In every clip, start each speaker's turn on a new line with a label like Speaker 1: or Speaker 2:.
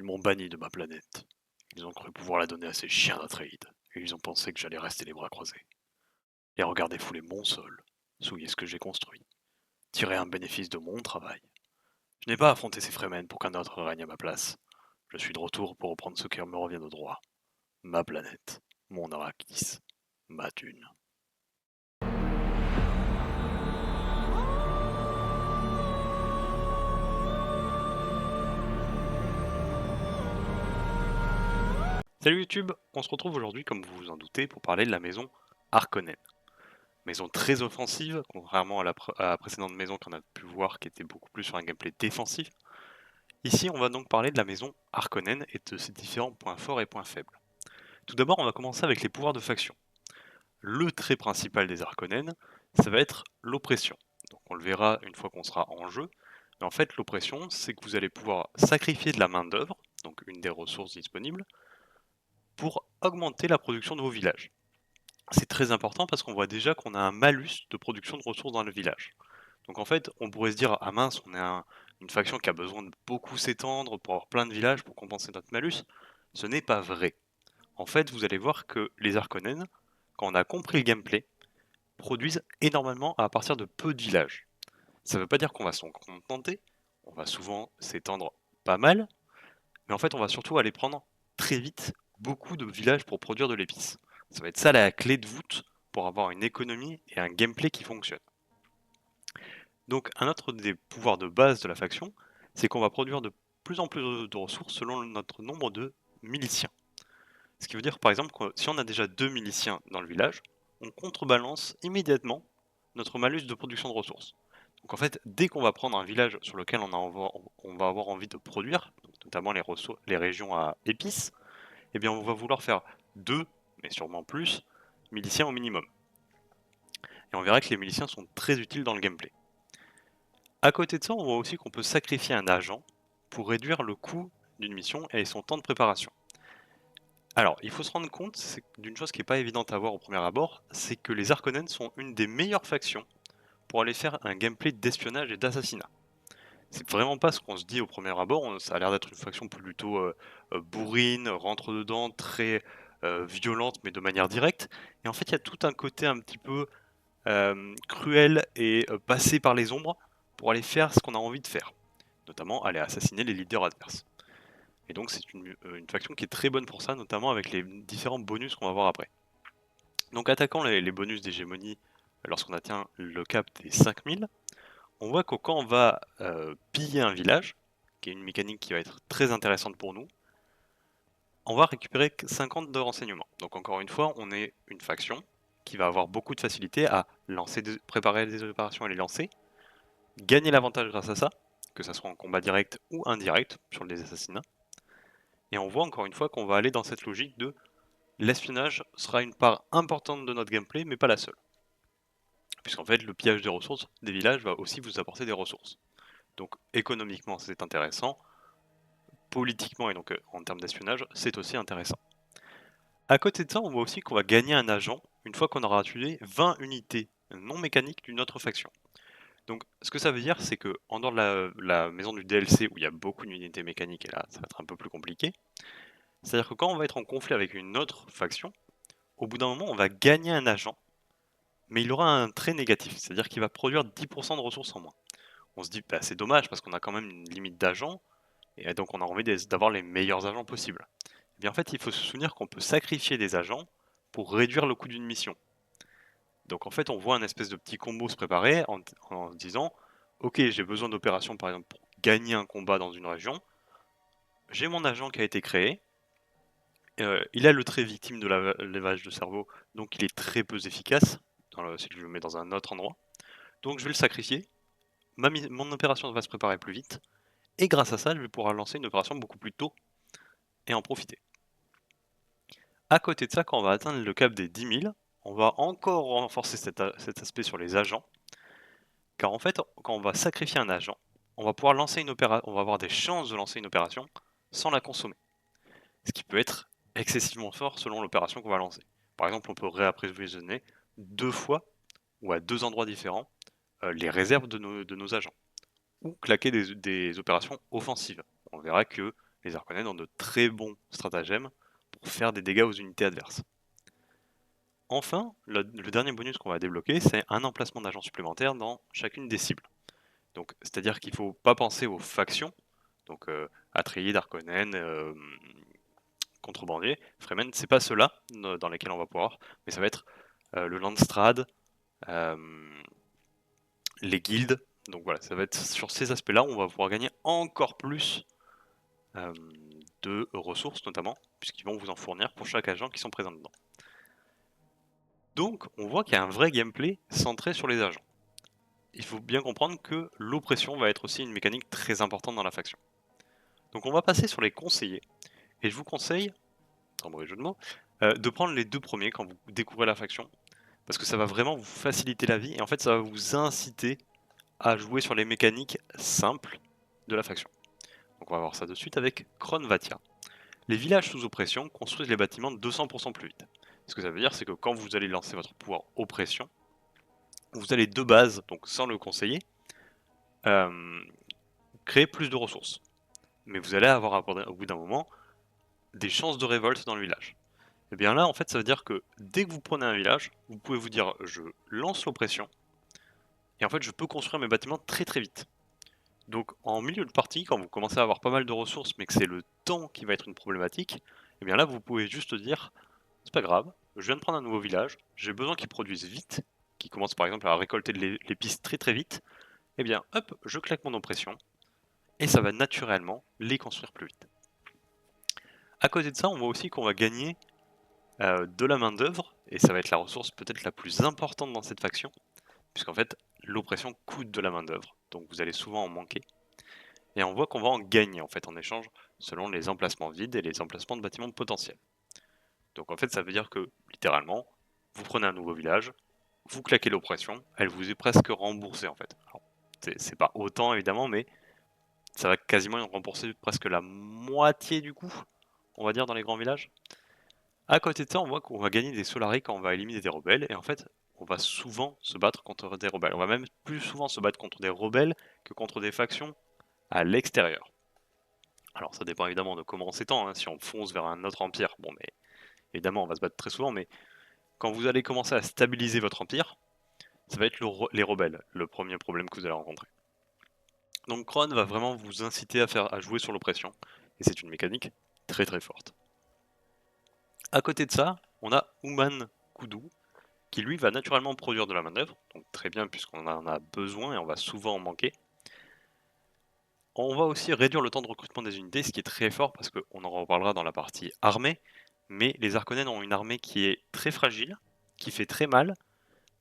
Speaker 1: Ils m'ont banni de ma planète. Ils ont cru pouvoir la donner à ces chiens d'Atreide, et ils ont pensé que j'allais rester les bras croisés. Les regarder fouler mon sol, souiller ce que j'ai construit, tirer un bénéfice de mon travail. Je n'ai pas affronté ces Fremen pour qu'un autre règne à ma place. Je suis de retour pour reprendre ce qui me revient de droit. Ma planète, mon Arrakis, ma thune. Salut YouTube, on se retrouve aujourd'hui, comme vous vous en doutez, pour parler de la maison Harkonnen. Maison très offensive, contrairement à la précédente maison qu'on a pu voir qui était beaucoup plus sur un gameplay défensif. Ici, on va donc parler de la maison Harkonnen et de ses différents points forts et points faibles. Tout d'abord, on va commencer avec les pouvoirs de faction. Le trait principal des Harkonnen, ça va être l'oppression. Donc on le verra une fois qu'on sera en jeu. Mais en fait, l'oppression, c'est que vous allez pouvoir sacrifier de la main-d'œuvre, donc une des ressources disponibles, pour augmenter la production de vos villages. C'est très important parce qu'on voit déjà qu'on a un malus de production de ressources dans le village. Donc en fait, on pourrait se dire, ah mince, on est une faction qui a besoin de beaucoup s'étendre pour avoir plein de villages pour compenser notre malus. Ce n'est pas vrai. En fait, vous allez voir que les Harkonnen, quand on a compris le gameplay, produisent énormément à partir de peu de villages. Ça ne veut pas dire qu'on va s'en contenter, on va souvent s'étendre pas mal, mais en fait on va surtout aller prendre très vite beaucoup de villages pour produire de l'épice. Ça va être ça la clé de voûte pour avoir une économie et un gameplay qui fonctionne. Donc un autre des pouvoirs de base de la faction, c'est qu'on va produire de plus en plus de ressources selon notre nombre de miliciens. Ce qui veut dire par exemple que si on a déjà 2 miliciens dans le village, on contrebalance immédiatement notre malus de production de ressources. Donc en fait, dès qu'on va prendre un village sur lequel on va avoir envie de produire, notamment les régions à épices, eh bien on va vouloir faire 2, mais sûrement plus, miliciens au minimum. Et on verra que les miliciens sont très utiles dans le gameplay. À côté de ça, on voit aussi qu'on peut sacrifier un agent pour réduire le coût d'une mission et son temps de préparation. Alors, il faut se rendre compte d'une chose qui n'est pas évidente à voir au premier abord, c'est que les Harkonnen sont une des meilleures factions pour aller faire un gameplay d'espionnage et d'assassinat. C'est vraiment pas ce qu'on se dit au premier abord, ça a l'air d'être une faction plutôt bourrine, rentre dedans, très violente mais de manière directe. Et en fait, il y a tout un côté un petit peu cruel et passé par les ombres pour aller faire ce qu'on a envie de faire, notamment aller assassiner les leaders adverses. Et donc c'est une faction qui est très bonne pour ça, notamment avec les différents bonus qu'on va voir après. Donc attaquant les bonus d'hégémonie lorsqu'on atteint le cap des 5000, on voit que quand on va piller un village, qui est une mécanique qui va être très intéressante pour nous, on va récupérer 50 de renseignements. Donc encore une fois, on est une faction qui va avoir beaucoup de facilité à préparer des opérations et les lancer, gagner l'avantage grâce à ça, que ce soit en combat direct ou indirect sur les assassinats. Et on voit encore une fois qu'on va aller dans cette logique de l'espionnage sera une part importante de notre gameplay, mais pas la seule. Puisqu'en fait, le pillage des ressources des villages va aussi vous apporter des ressources. Donc économiquement, c'est intéressant. Politiquement et donc en termes d'espionnage, c'est aussi intéressant. À côté de ça, on voit aussi qu'on va gagner un agent une fois qu'on aura tué 20 unités non mécaniques d'une autre faction. Donc ce que ça veut dire, c'est que en dehors de la maison du DLC où il y a beaucoup d'unités mécaniques, et là ça va être un peu plus compliqué, c'est-à-dire que quand on va être en conflit avec une autre faction, au bout d'un moment on va gagner un agent, mais il aura un trait négatif, c'est-à-dire qu'il va produire 10% de ressources en moins. On se dit, bah, c'est dommage parce qu'on a quand même une limite d'agents, et donc on a envie d'avoir les meilleurs agents possibles. Eh bien en fait, il faut se souvenir qu'on peut sacrifier des agents pour réduire le coût d'une mission. Donc en fait, on voit un espèce de petit combo se préparer en se disant, ok, j'ai besoin d'opérations par exemple pour gagner un combat dans une région, j'ai mon agent qui a été créé, il a le trait victime de la lavage de cerveau, donc il est très peu efficace, si je le mets dans un autre endroit. Donc je vais le sacrifier, mon opération va se préparer plus vite, et grâce à ça, je vais pouvoir lancer une opération beaucoup plus tôt et en profiter. À côté de ça, quand on va atteindre le cap des 10 000, on va encore renforcer cet aspect sur les agents, car en fait, quand on va sacrifier un agent, on va pouvoir lancer une opération, on va avoir des chances de lancer une opération sans la consommer, ce qui peut être excessivement fort selon l'opération qu'on va lancer. Par exemple, on peut réapprovisionner 2 fois ou à 2 endroits différents les réserves de nos agents, ou claquer des opérations offensives. On verra que les Harkonnen ont de très bons stratagèmes pour faire des dégâts aux unités adverses. Enfin, le dernier bonus qu'on va débloquer, c'est un emplacement d'agents supplémentaires dans chacune des cibles. Donc, c'est-à-dire qu'il ne faut pas penser aux factions, donc Atreides, Harkonnen, Contrebandier, Fremen, c'est pas ceux-là dans lesquels on va pouvoir, mais ça va être le Landstrad, les guildes. Donc voilà, ça va être sur ces aspects-là où on va pouvoir gagner encore plus de ressources notamment, puisqu'ils vont vous en fournir pour chaque agent qui sont présents dedans. Donc on voit qu'il y a un vrai gameplay centré sur les agents. Il faut bien comprendre que l'oppression va être aussi une mécanique très importante dans la faction. Donc on va passer sur les conseillers, et je vous conseille, sans mauvais jeu de mots, de prendre les 2 premiers quand vous découvrez la faction, parce que ça va vraiment vous faciliter la vie, et en fait ça va vous inciter à jouer sur les mécaniques simples de la faction. Donc on va voir ça de suite avec Kronvatia. Les villages sous oppression construisent les bâtiments 200% plus vite. Ce que ça veut dire, c'est que quand vous allez lancer votre pouvoir oppression, vous allez de base, donc sans le conseiller, créer plus de ressources. Mais vous allez avoir au bout d'un moment des chances de révolte dans le village. Et bien là, en fait, ça veut dire que dès que vous prenez un village, vous pouvez vous dire je lance l'oppression, et en fait je peux construire mes bâtiments très très vite. Donc en milieu de partie, quand vous commencez à avoir pas mal de ressources, mais que c'est le temps qui va être une problématique, et bien là vous pouvez juste dire c'est pas grave, je viens de prendre un nouveau village, j'ai besoin qu'il produise vite, qu'il commence par exemple à récolter de l'épice très très vite, et bien hop, je claque mon oppression, et ça va naturellement les construire plus vite. À côté de ça, on voit aussi qu'on va gagner de la main d'œuvre, et ça va être la ressource peut-être la plus importante dans cette faction, puisqu'en fait l'oppression coûte de la main d'œuvre, donc vous allez souvent en manquer. Et on voit qu'on va en gagner en fait en échange selon les emplacements vides et les emplacements de bâtiments potentiels. Donc en fait ça veut dire que littéralement, vous prenez un nouveau village, vous claquez l'oppression, elle vous est presque remboursée en fait. Alors, c'est pas autant évidemment, mais ça va quasiment rembourser presque la moitié du coût, on va dire, dans les grands villages. À côté de ça, on voit qu'on va gagner des Solari quand on va éliminer des rebelles, et en fait, on va souvent se battre contre des rebelles. On va même plus souvent se battre contre des rebelles que contre des factions à l'extérieur. Alors ça dépend évidemment de comment on s'étend, hein. Si on fonce vers un autre empire, bon mais évidemment on va se battre très souvent, mais quand vous allez commencer à stabiliser votre empire, ça va être les rebelles, le premier problème que vous allez rencontrer. Donc Kron va vraiment vous inciter à jouer sur l'oppression, et c'est une mécanique très très forte. À côté de ça, on a Uman Kudu, qui lui va naturellement produire de la manœuvre, donc très bien puisqu'on en a besoin et on va souvent en manquer. On va aussi réduire le temps de recrutement des unités, ce qui est très fort parce qu'on en reparlera dans la partie armée, mais les Harkonnen ont une armée qui est très fragile, qui fait très mal,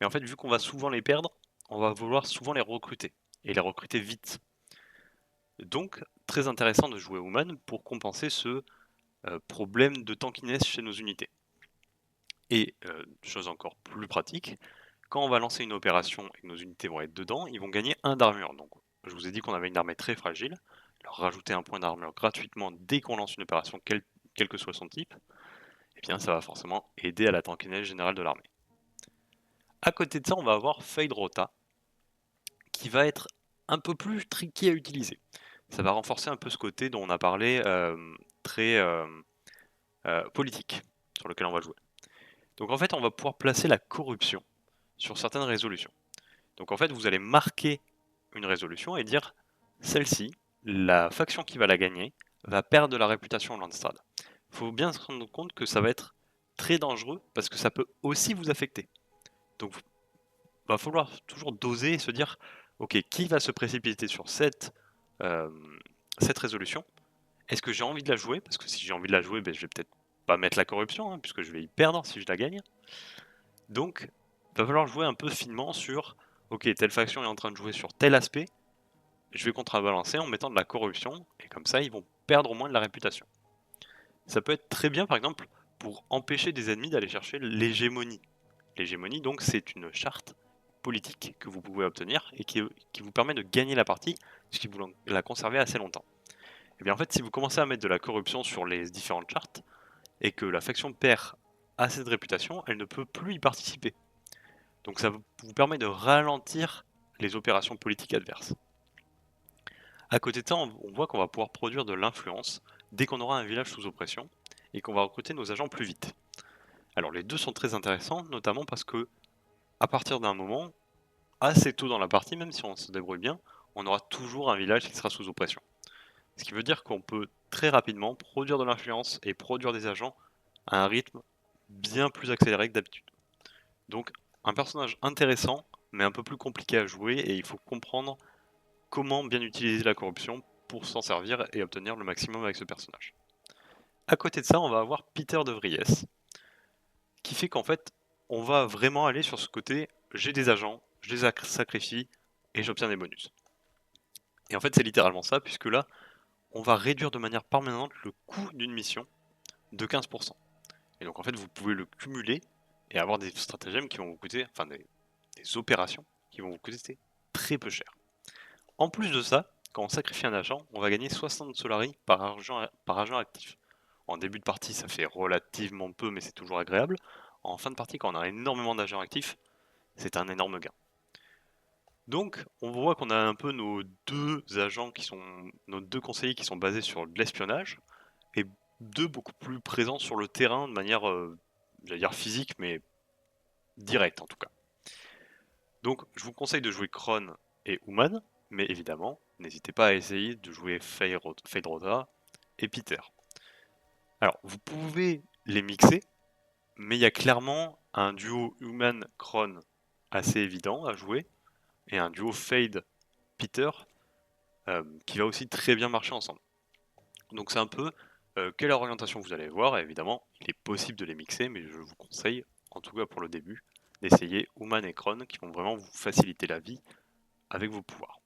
Speaker 1: mais en fait vu qu'on va souvent les perdre, on va vouloir souvent les recruter, et les recruter vite. Donc très intéressant de jouer Human pour compenser ce problème de tankiness chez nos unités. Et chose encore plus pratique, quand on va lancer une opération et que nos unités vont être dedans, ils vont gagner 1 d'armure. Donc je vous ai dit qu'on avait une armée très fragile, leur rajouter un point d'armure gratuitement dès qu'on lance une opération, quel que soit son type, eh bien ça va forcément aider à la tankiness générale de l'armée. À côté de ça, on va avoir Fade Rota, qui va être un peu plus tricky à utiliser. Ça va renforcer un peu ce côté dont on a parlé, très politique, sur lequel on va jouer. Donc en fait, on va pouvoir placer la corruption sur certaines résolutions. Donc en fait, vous allez marquer une résolution et dire celle-ci, la faction qui va la gagner, va perdre de la réputation au Landstrad. Il faut bien se rendre compte que ça va être très dangereux parce que ça peut aussi vous affecter. Donc il va falloir toujours doser et se dire ok, qui va se précipiter sur cette résolution? Est-ce que j'ai envie de la jouer? Parce que si j'ai envie de la jouer, ben, je vais peut-être pas mettre la corruption, hein, puisque je vais y perdre si je la gagne. Donc il va falloir jouer un peu finement sur ok, telle faction est en train de jouer sur tel aspect, je vais contrebalancer en mettant de la corruption, et comme ça ils vont perdre au moins de la réputation. Ça peut être très bien par exemple pour empêcher des ennemis d'aller chercher l'hégémonie. L'hégémonie donc c'est une charte politique que vous pouvez obtenir et qui vous permet de gagner la partie, puisqu'ils vous la conserver assez longtemps. Et bien en fait si vous commencez à mettre de la corruption sur les différentes chartes, et que la faction perd assez de réputation, elle ne peut plus y participer. Donc ça vous permet de ralentir les opérations politiques adverses. À côté de ça, on voit qu'on va pouvoir produire de l'influence dès qu'on aura un village sous oppression et qu'on va recruter nos agents plus vite. Alors les deux sont très intéressants, notamment parce que à partir d'un moment, assez tôt dans la partie, même si on se débrouille bien, on aura toujours un village qui sera sous oppression. Ce qui veut dire qu'on peut très rapidement produire de l'influence et produire des agents à un rythme bien plus accéléré que d'habitude. Donc un personnage intéressant, mais un peu plus compliqué à jouer, et il faut comprendre comment bien utiliser la corruption pour s'en servir et obtenir le maximum avec ce personnage. À côté de ça, on va avoir Peter de Vries, qui fait qu'en fait, on va vraiment aller sur ce côté, j'ai des agents, je les sacrifie et j'obtiens des bonus. Et en fait, c'est littéralement ça, puisque là, on va réduire de manière permanente le coût d'une mission de 15%. Et donc en fait, vous pouvez le cumuler et avoir des stratagèmes qui vont vous coûter, enfin des opérations qui vont vous coûter très peu cher. En plus de ça, quand on sacrifie un agent, on va gagner 60 Solari par agent actif. En début de partie, ça fait relativement peu, mais c'est toujours agréable. En fin de partie, quand on a énormément d'agents actifs, c'est un énorme gain. Donc, on voit qu'on a un peu nos deux agents qui sont, nos deux conseillers qui sont basés sur de l'espionnage, et deux beaucoup plus présents sur le terrain de manière, j'allais dire physique, mais directe en tout cas. Donc, je vous conseille de jouer Kron et Human, mais évidemment, n'hésitez pas à essayer de jouer Feydrota et Peter. Alors, vous pouvez les mixer, mais il y a clairement un duo Human-Kron assez évident à jouer, et un duo Fade-Peter qui va aussi très bien marcher ensemble. Donc c'est un peu quelle orientation vous allez voir, et évidemment, il est possible de les mixer, mais je vous conseille, en tout cas pour le début, d'essayer Human et Kron qui vont vraiment vous faciliter la vie avec vos pouvoirs.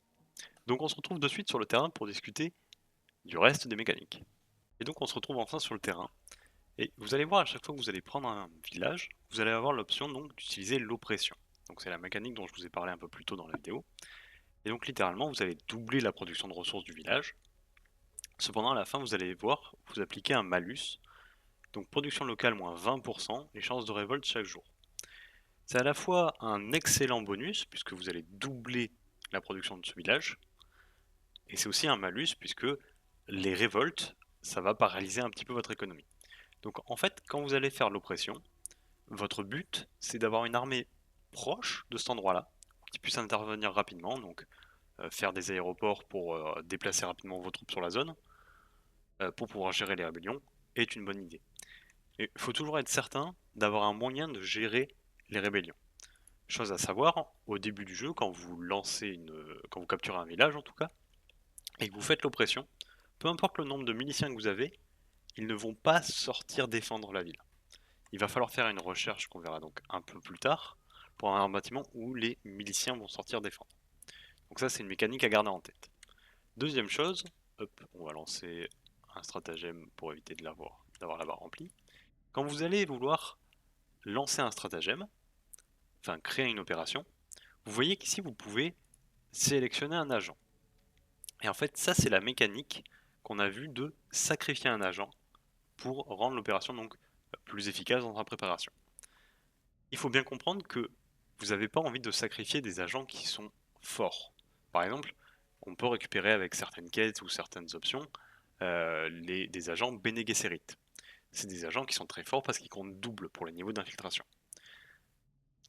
Speaker 1: Donc on se retrouve de suite sur le terrain pour discuter du reste des mécaniques. Et donc on se retrouve enfin sur le terrain. Et vous allez voir à chaque fois que vous allez prendre un village, vous allez avoir l'option donc d'utiliser l'oppression. Donc c'est la mécanique dont je vous ai parlé un peu plus tôt dans la vidéo. Et donc littéralement vous allez doubler la production de ressources du village. Cependant à la fin vous allez voir, vous appliquez un malus. Donc production locale moins 20% et chances de révolte chaque jour. C'est à la fois un excellent bonus puisque vous allez doubler la production de ce village. Et c'est aussi un malus puisque les révoltes, ça va paralyser un petit peu votre économie. Donc en fait, quand vous allez faire l'oppression, votre but, c'est d'avoir une armée proche de cet endroit-là, qui puisse intervenir rapidement, donc faire des aéroports pour déplacer rapidement vos troupes sur la zone, pour pouvoir gérer les rébellions, est une bonne idée. Il faut toujours être certain d'avoir un moyen de gérer les rébellions. Chose à savoir, au début du jeu, quand vous quand vous capturez un village en tout cas, et que vous faites l'oppression, peu importe le nombre de miliciens que vous avez, ils ne vont pas sortir défendre la ville. Il va falloir faire une recherche qu'on verra donc un peu plus tard pour un bâtiment où les miliciens vont sortir défendre. Donc ça c'est une mécanique à garder en tête. Deuxième chose, hop, on va lancer un stratagème pour éviter d'avoir la barre remplie. Quand vous allez vouloir lancer un stratagème, enfin créer une opération, vous voyez qu'ici vous pouvez sélectionner un agent. Et en fait ça c'est la mécanique qu'on a vu de sacrifier un agent pour rendre l'opération donc plus efficace dans sa préparation. Il faut bien comprendre que vous n'avez pas envie de sacrifier des agents qui sont forts. Par exemple, on peut récupérer avec certaines quêtes ou certaines options des agents Bene Gesserit. C'est des agents qui sont très forts parce qu'ils comptent double pour les niveaux d'infiltration.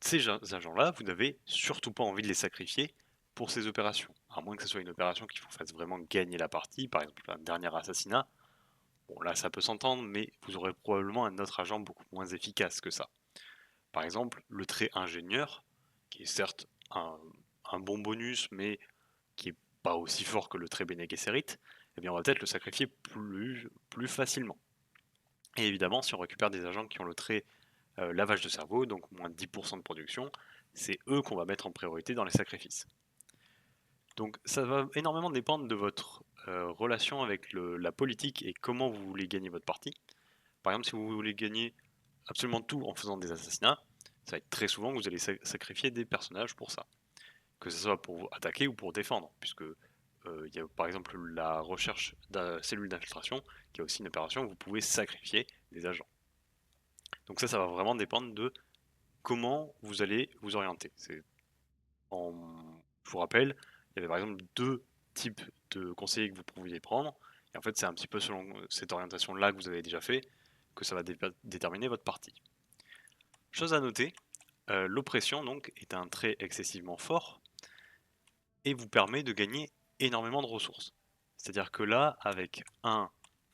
Speaker 1: Ces agents-là, vous n'avez surtout pas envie de les sacrifier pour ces opérations. À moins que ce soit une opération qui vous fasse vraiment gagner la partie, par exemple un dernier assassinat. Bon là ça peut s'entendre, mais vous aurez probablement un autre agent beaucoup moins efficace que ça. Par exemple, le trait ingénieur, qui est certes un bon bonus, mais qui est pas aussi fort que le trait Bene Gesserit, eh bien on va peut-être le sacrifier plus facilement. Et évidemment, si on récupère des agents qui ont le trait lavage de cerveau, donc moins de 10% de production, c'est eux qu'on va mettre en priorité dans les sacrifices. Donc ça va énormément dépendre de votre relation avec la politique et comment vous voulez gagner votre partie. Par exemple, si vous voulez gagner absolument tout en faisant des assassinats, ça va être très souvent que vous allez sacrifier des personnages pour ça. Que ce soit pour attaquer ou pour défendre, puisque il y a par exemple la recherche de cellules d'infiltration, qui est aussi une opération où vous pouvez sacrifier des agents. Donc ça va vraiment dépendre de comment vous allez vous orienter. Je vous rappelle, il y avait par exemple deux types de conseillers que vous pouviez prendre. Et en fait, c'est un petit peu selon cette orientation-là que vous avez déjà fait que ça va déterminer votre partie. Chose à noter, l'oppression donc est un trait excessivement fort et vous permet de gagner énormément de ressources. C'est-à-dire que là, avec 1,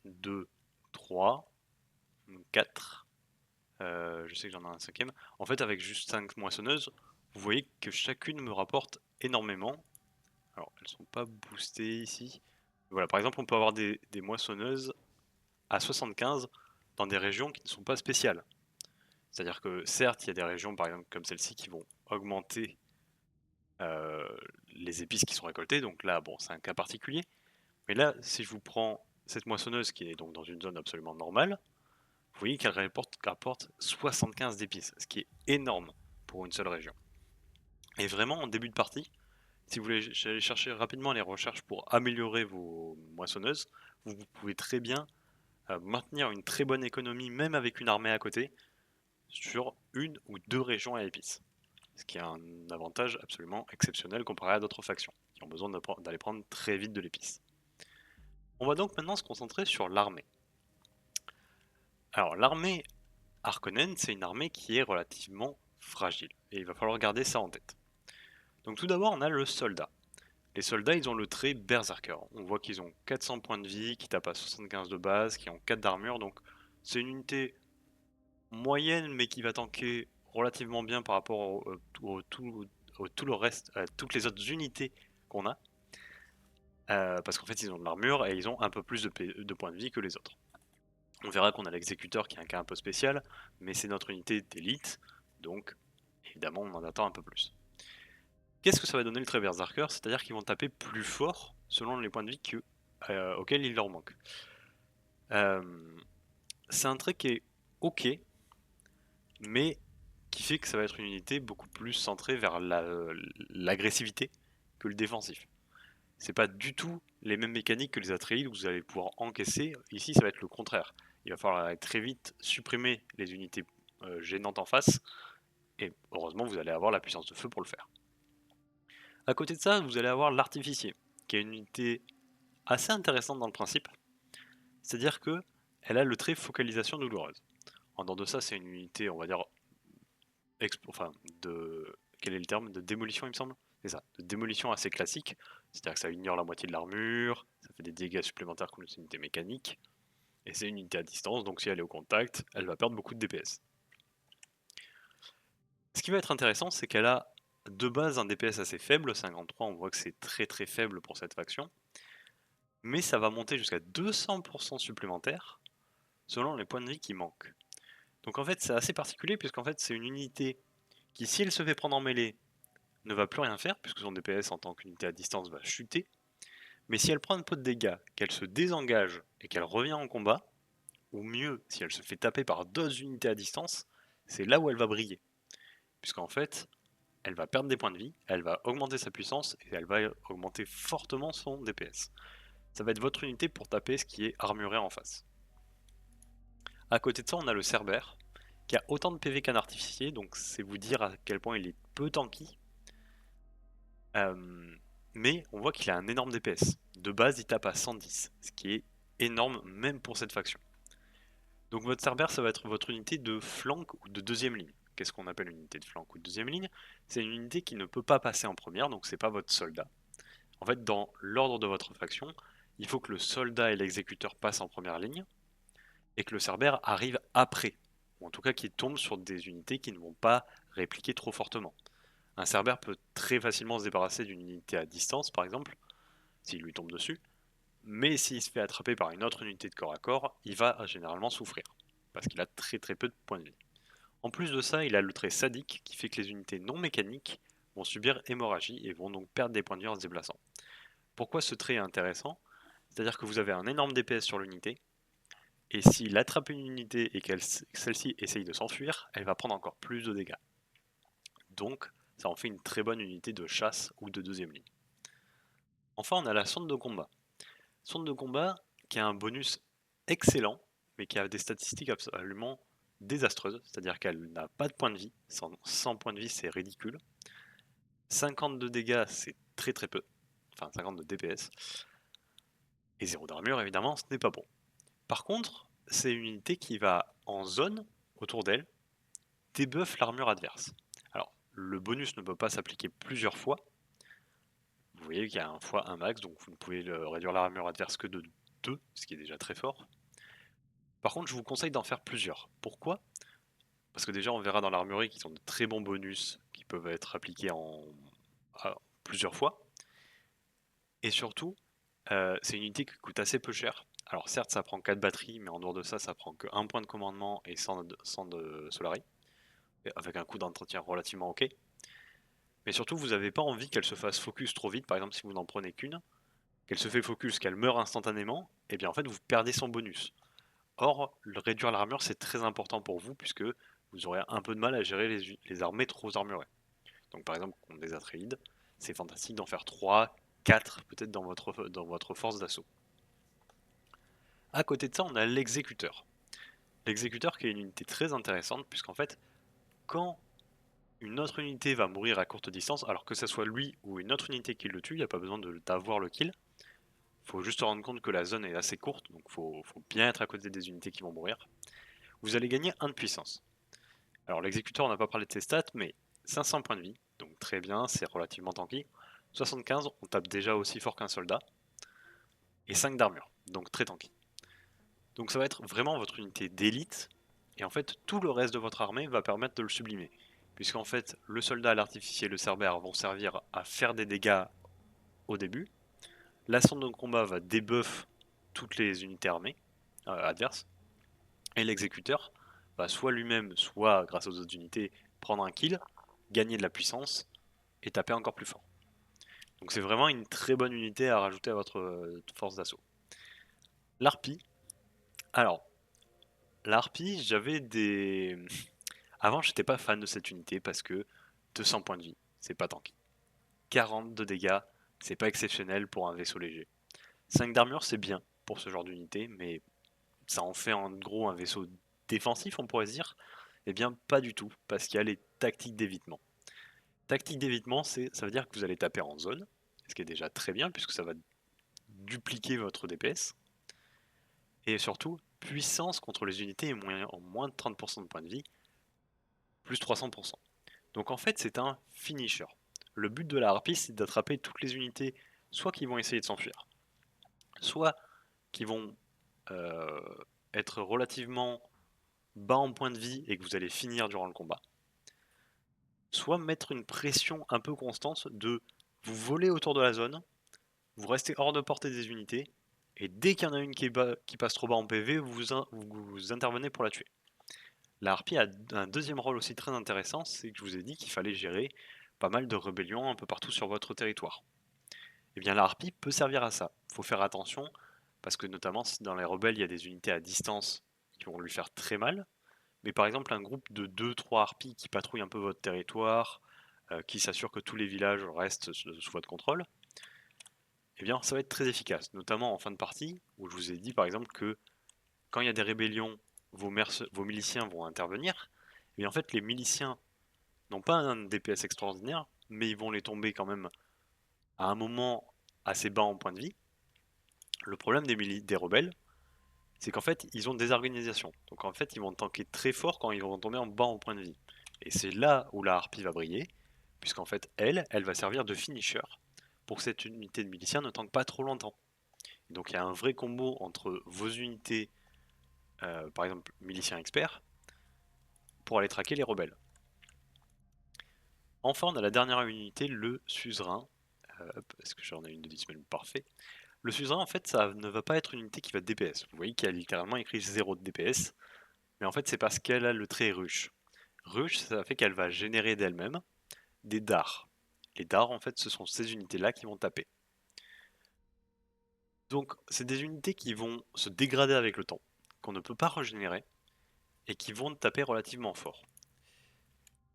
Speaker 1: 2, 3, 4, je sais que j'en ai un cinquième, en fait avec juste 5 moissonneuses, vous voyez que chacune me rapporte énormément. Alors elles sont pas boostées ici. Voilà, par exemple on peut avoir des moissonneuses à 75 dans des régions qui ne sont pas spéciales. C'est-à-dire que certes, il y a des régions, par exemple comme celle-ci, qui vont augmenter les épices qui sont récoltées. Donc là, bon, c'est un cas particulier. Mais là, si je vous prends cette moissonneuse qui est donc dans une zone absolument normale, vous voyez qu'elle rapporte 75 d'épices, ce qui est énorme pour une seule région. Et vraiment, en début de partie, si vous voulez aller chercher rapidement les recherches pour améliorer vos moissonneuses, vous pouvez très bien maintenir une très bonne économie, même avec une armée à côté, sur une ou deux régions à épices. Ce qui est un avantage absolument exceptionnel comparé à d'autres factions, qui ont besoin d'aller prendre très vite de l'épice. On va donc maintenant se concentrer sur l'armée. Alors l'armée Harkonnen, c'est une armée qui est relativement fragile, et il va falloir garder ça en tête. Donc tout d'abord, on a le soldat. Les soldats, ils ont le trait berserker. On voit qu'ils ont 400 points de vie, qui tapent à 75 de base, qui ont 4 d'armure, donc c'est une unité moyenne, mais qui va tanker relativement bien par rapport tout le reste, à toutes les autres unités qu'on a. Parce qu'en fait, ils ont de l'armure et ils ont un peu plus de points de vie que les autres. On verra qu'on a l'exécuteur qui est un cas un peu spécial, mais c'est notre unité d'élite, donc évidemment on en attend un peu plus. Qu'est-ce que ça va donner le trait berserker? C'est-à-dire qu'ils vont taper plus fort selon les points de vie auxquels il leur manque. C'est un trait qui est ok, mais qui fait que ça va être une unité beaucoup plus centrée vers l'agressivité que le défensif. C'est pas du tout les mêmes mécaniques que les Atreides où vous allez pouvoir encaisser. Ici, ça va être le contraire. Il va falloir très vite supprimer les unités gênantes en face, et heureusement, vous allez avoir la puissance de feu pour le faire. À côté de ça, vous allez avoir l'artificier, qui est une unité assez intéressante dans le principe, c'est-à-dire que elle a le trait focalisation douloureuse. En dehors de ça, c'est une unité, on va dire, quel est le terme? De démolition, il me semble. C'est ça, de démolition assez classique, c'est-à-dire que ça ignore la moitié de l'armure, ça fait des dégâts supplémentaires contre les unités mécaniques, et c'est une unité à distance, donc si elle est au contact, elle va perdre beaucoup de DPS. Ce qui va être intéressant, c'est qu'elle a de base un DPS assez faible, 53, on voit que c'est très très faible pour cette faction, mais ça va monter jusqu'à 200% supplémentaire selon les points de vie qui manquent. Donc en fait c'est assez particulier puisqu'en fait c'est une unité qui, si elle se fait prendre en mêlée, ne va plus rien faire puisque son DPS en tant qu'unité à distance va chuter. Mais si elle prend un peu de dégâts, qu'elle se désengage et qu'elle revient en combat, ou mieux si elle se fait taper par d'autres unités à distance, c'est là où elle va briller. Puisqu'en fait, elle va perdre des points de vie, elle va augmenter sa puissance et elle va augmenter fortement son DPS. Ça va être votre unité pour taper ce qui est armuré en face. À côté de ça, on a le Cerbère, qui a autant de PV qu'un artificier, donc c'est vous dire à quel point il est peu tanky. Mais on voit qu'il a un énorme DPS. De base, il tape à 110, ce qui est énorme même pour cette faction. Donc votre Cerbère, ça va être votre unité de flanc ou de deuxième ligne. Qu'est-ce qu'on appelle une unité de flanc ou de deuxième ligne? C'est une unité qui ne peut pas passer en première, donc c'est pas votre soldat. En fait, dans l'ordre de votre faction, il faut que le soldat et l'exécuteur passent en première ligne, et que le Cerbère arrive après, ou en tout cas qu'il tombe sur des unités qui ne vont pas répliquer trop fortement. Un Cerbère peut très facilement se débarrasser d'une unité à distance, par exemple, s'il lui tombe dessus, mais s'il se fait attraper par une autre unité de corps à corps, il va généralement souffrir, parce qu'il a très très peu de points de vie. En plus de ça, il a le trait sadique qui fait que les unités non mécaniques vont subir hémorragie et vont donc perdre des points de vie en se déplaçant. Pourquoi ce trait est intéressant? C'est-à-dire que vous avez un énorme DPS sur l'unité, et s'il attrape une unité et que celle-ci essaye de s'enfuir, elle va prendre encore plus de dégâts. Donc, ça en fait une très bonne unité de chasse ou de deuxième ligne. Enfin, on a la sonde de combat. Sonde de combat qui a un bonus excellent, mais qui a des statistiques absolument désastreuses, c'est-à-dire qu'elle n'a pas de points de vie, 100 points de vie c'est ridicule, 50 de dégâts c'est très très peu, enfin 50 de DPS, Et 0 d'armure, évidemment, ce n'est pas bon. Par contre, c'est une unité qui va en zone autour d'elle, débuff l'armure adverse. Alors, le bonus ne peut pas s'appliquer plusieurs fois. Vous voyez qu'il y a un fois un max, donc vous ne pouvez réduire l'armure adverse que de 2, ce qui est déjà très fort. Par contre, je vous conseille d'en faire plusieurs. Pourquoi? Parce que déjà, on verra dans l'armurerie qu'ils ont de très bons bonus qui peuvent être appliqués plusieurs fois. Et surtout, c'est une unité qui coûte assez peu cher. Alors certes, ça prend 4 batteries, mais en dehors de ça, ça prend que 1 point de commandement et 100 de Solari, avec un coût d'entretien relativement ok. Mais surtout, vous n'avez pas envie qu'elle se fasse focus trop vite, par exemple si vous n'en prenez qu'une, qu'elle se fait focus, qu'elle meurt instantanément, et bien en fait vous perdez son bonus. Or, réduire l'armure c'est très important pour vous, puisque vous aurez un peu de mal à gérer les armées trop armurées. Donc par exemple, contre des Atreides, c'est fantastique d'en faire 3, 4 peut-être dans votre force d'assaut. À côté de ça, on a l'exécuteur. L'exécuteur qui est une unité très intéressante, puisqu'en fait, quand une autre unité va mourir à courte distance, alors que ce soit lui ou une autre unité qui le tue, il n'y a pas besoin d'avoir le kill. Il faut juste se rendre compte que la zone est assez courte, donc il faut bien être à côté des unités qui vont mourir. Vous allez gagner 1 de puissance. Alors l'exécuteur, on n'a pas parlé de ses stats, mais 500 points de vie, donc très bien, c'est relativement tanky. 75, on tape déjà aussi fort qu'un soldat. Et 5 d'armure, donc très tanky. Donc ça va être vraiment votre unité d'élite, et en fait tout le reste de votre armée va permettre de le sublimer. Puisqu'en fait le soldat, l'artificier et le cerbère vont servir à faire des dégâts au début. La sonde de combat va debuff toutes les unités armées adverses. Et l'exécuteur va soit lui-même, soit grâce aux autres unités, prendre un kill, gagner de la puissance et taper encore plus fort. Donc c'est vraiment une très bonne unité à rajouter à votre force d'assaut. L'harpie. Alors, l'harpie, j'avais des... Avant, j'étais pas fan de cette unité parce que 200 points de vie, c'est pas tanky. 40 de dégâts, c'est pas exceptionnel pour un vaisseau léger. 5 d'armure, c'est bien pour ce genre d'unité, mais ça en fait en gros un vaisseau défensif, on pourrait se dire. Eh bien, pas du tout, parce qu'il y a les tactiques d'évitement. Tactique d'évitement, ça veut dire que vous allez taper en zone, ce qui est déjà très bien, puisque ça va dupliquer votre DPS. Et surtout, puissance contre les unités en moins de 30% de points de vie, plus 300%. Donc en fait, c'est un finisher. Le but de la harpie, c'est d'attraper toutes les unités, soit qui vont essayer de s'enfuir, soit qui vont euh, être relativement bas en points de vie et que vous allez finir durant le combat, soit mettre une pression un peu constante de vous voler autour de la zone, vous restez hors de portée des unités, et dès qu'il y en a une qui passe trop bas en PV, vous intervenez pour la tuer. La harpie a un deuxième rôle aussi très intéressant, c'est que je vous ai dit qu'il fallait gérer pas mal de rébellions un peu partout sur votre territoire. Et bien la harpie peut servir à ça. Il faut faire attention, parce que notamment si dans les rebelles il y a des unités à distance qui vont lui faire très mal, mais par exemple un groupe de 2-3 harpies qui patrouillent un peu votre territoire, qui s'assurent que tous les villages restent sous votre contrôle, eh bien ça va être très efficace, notamment en fin de partie, où je vous ai dit par exemple que quand il y a des rébellions, vos miliciens vont intervenir, et en fait les miliciens n'ont pas un DPS extraordinaire, mais ils vont les tomber quand même à un moment assez bas en point de vie. Le problème des rebelles, c'est qu'en fait ils ont des organisations, donc en fait ils vont tanker très fort quand ils vont tomber en bas en point de vie. Et c'est là où la harpie va briller, puisqu'en fait elle va servir de finisher pour que cette unité de miliciens ne tanque pas trop longtemps. Et donc il y a un vrai combo entre vos unités, par exemple miliciens experts, pour aller traquer les rebelles. Enfin, on a la dernière unité, le suzerain. Est-ce que j'en ai une de disponible? Parfait. Le suzerain, en fait, ça ne va pas être une unité qui va DPS. Vous voyez qu'il y a littéralement écrit 0 de DPS. Mais en fait, c'est parce qu'elle a le trait ruche. Ruche, ça fait qu'elle va générer d'elle-même des dards. Les dards, en fait, ce sont ces unités-là qui vont taper. Donc, c'est des unités qui vont se dégrader avec le temps, qu'on ne peut pas régénérer, et qui vont taper relativement fort.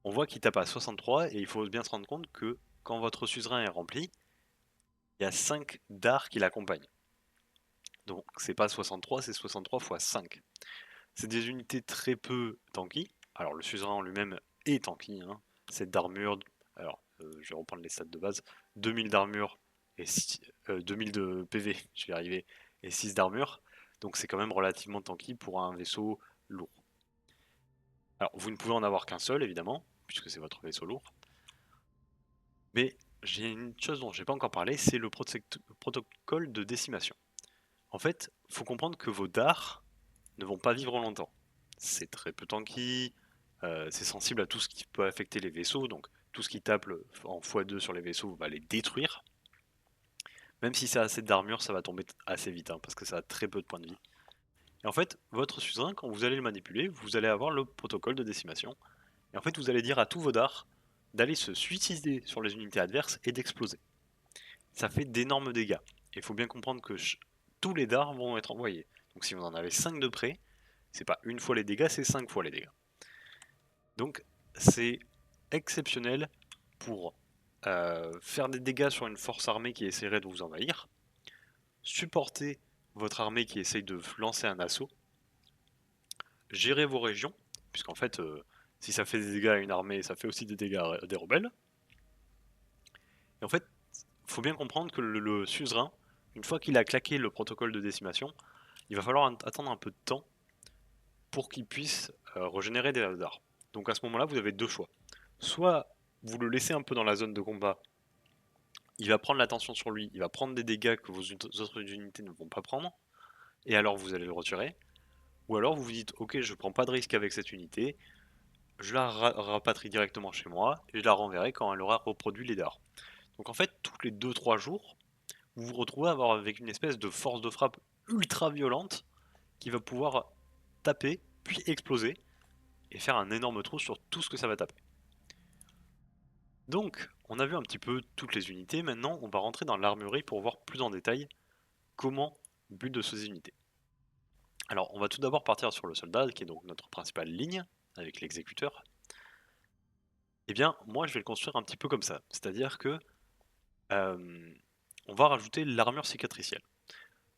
Speaker 1: On voit qu'il tape à 63, et il faut bien se rendre compte que quand votre suzerain est rempli, il y a 5 dards qui l'accompagnent. Donc c'est pas 63, c'est 63 x 5. C'est des unités très peu tanky. Alors le suzerain en lui-même est tanky, hein. 7 d'armure, alors je vais reprendre les stats de base, 2000 d'armure et 2000 de PV, je vais y arriver, et 6 d'armure, donc c'est quand même relativement tanky pour un vaisseau lourd. Alors vous ne pouvez en avoir qu'un seul évidemment, puisque c'est votre vaisseau lourd, mais j'ai une chose dont j'ai pas encore parlé, c'est le protocole de décimation. En fait, faut comprendre que vos dards ne vont pas vivre longtemps. C'est très peu tanky, c'est sensible à tout ce qui peut affecter les vaisseaux, donc tout ce qui tape en x2 sur les vaisseaux va les détruire. Même si ça a assez d'armure, ça va tomber assez vite, hein, parce que ça a très peu de points de vie. Et en fait, votre suzerain, quand vous allez le manipuler, vous allez avoir le protocole de décimation. Et en fait, vous allez dire à tous vos dards d'aller se suicider sur les unités adverses et d'exploser. Ça fait d'énormes dégâts. Il faut bien comprendre que tous les dards vont être envoyés. Donc si vous en avez 5 de près, c'est pas une fois les dégâts, c'est 5 fois les dégâts. Donc c'est exceptionnel pour faire des dégâts sur une force armée qui essaierait de vous envahir, supporter votre armée qui essaye de lancer un assaut, gérer vos régions, puisqu'en fait, si ça fait des dégâts à une armée, ça fait aussi des dégâts à des rebelles. Et en fait, il faut bien comprendre que le suzerain, une fois qu'il a claqué le protocole de décimation, il va falloir attendre un peu de temps pour qu'il puisse régénérer des dards. Donc à ce moment-là, vous avez deux choix. Soit vous le laissez un peu dans la zone de combat, il va prendre l'attention sur lui, il va prendre des dégâts que vos autres unités ne vont pas prendre, et alors vous allez le retirer. Ou alors vous vous dites, ok, je prends pas de risque avec cette unité, je la rapatrie directement chez moi, et je la renverrai quand elle aura reproduit les dards. Donc en fait, tous les 2-3 jours, vous vous retrouvez avec une espèce de force de frappe ultra violente qui va pouvoir taper, puis exploser, et faire un énorme trou sur tout ce que ça va taper. Donc, on a vu un petit peu toutes les unités, maintenant on va rentrer dans l'armurerie pour voir plus en détail comment build de ces unités. Alors, on va tout d'abord partir sur le soldat, qui est donc notre principale ligne, avec l'exécuteur. Eh bien, moi je vais le construire un petit peu comme ça, c'est-à-dire que on va rajouter l'armure cicatricielle.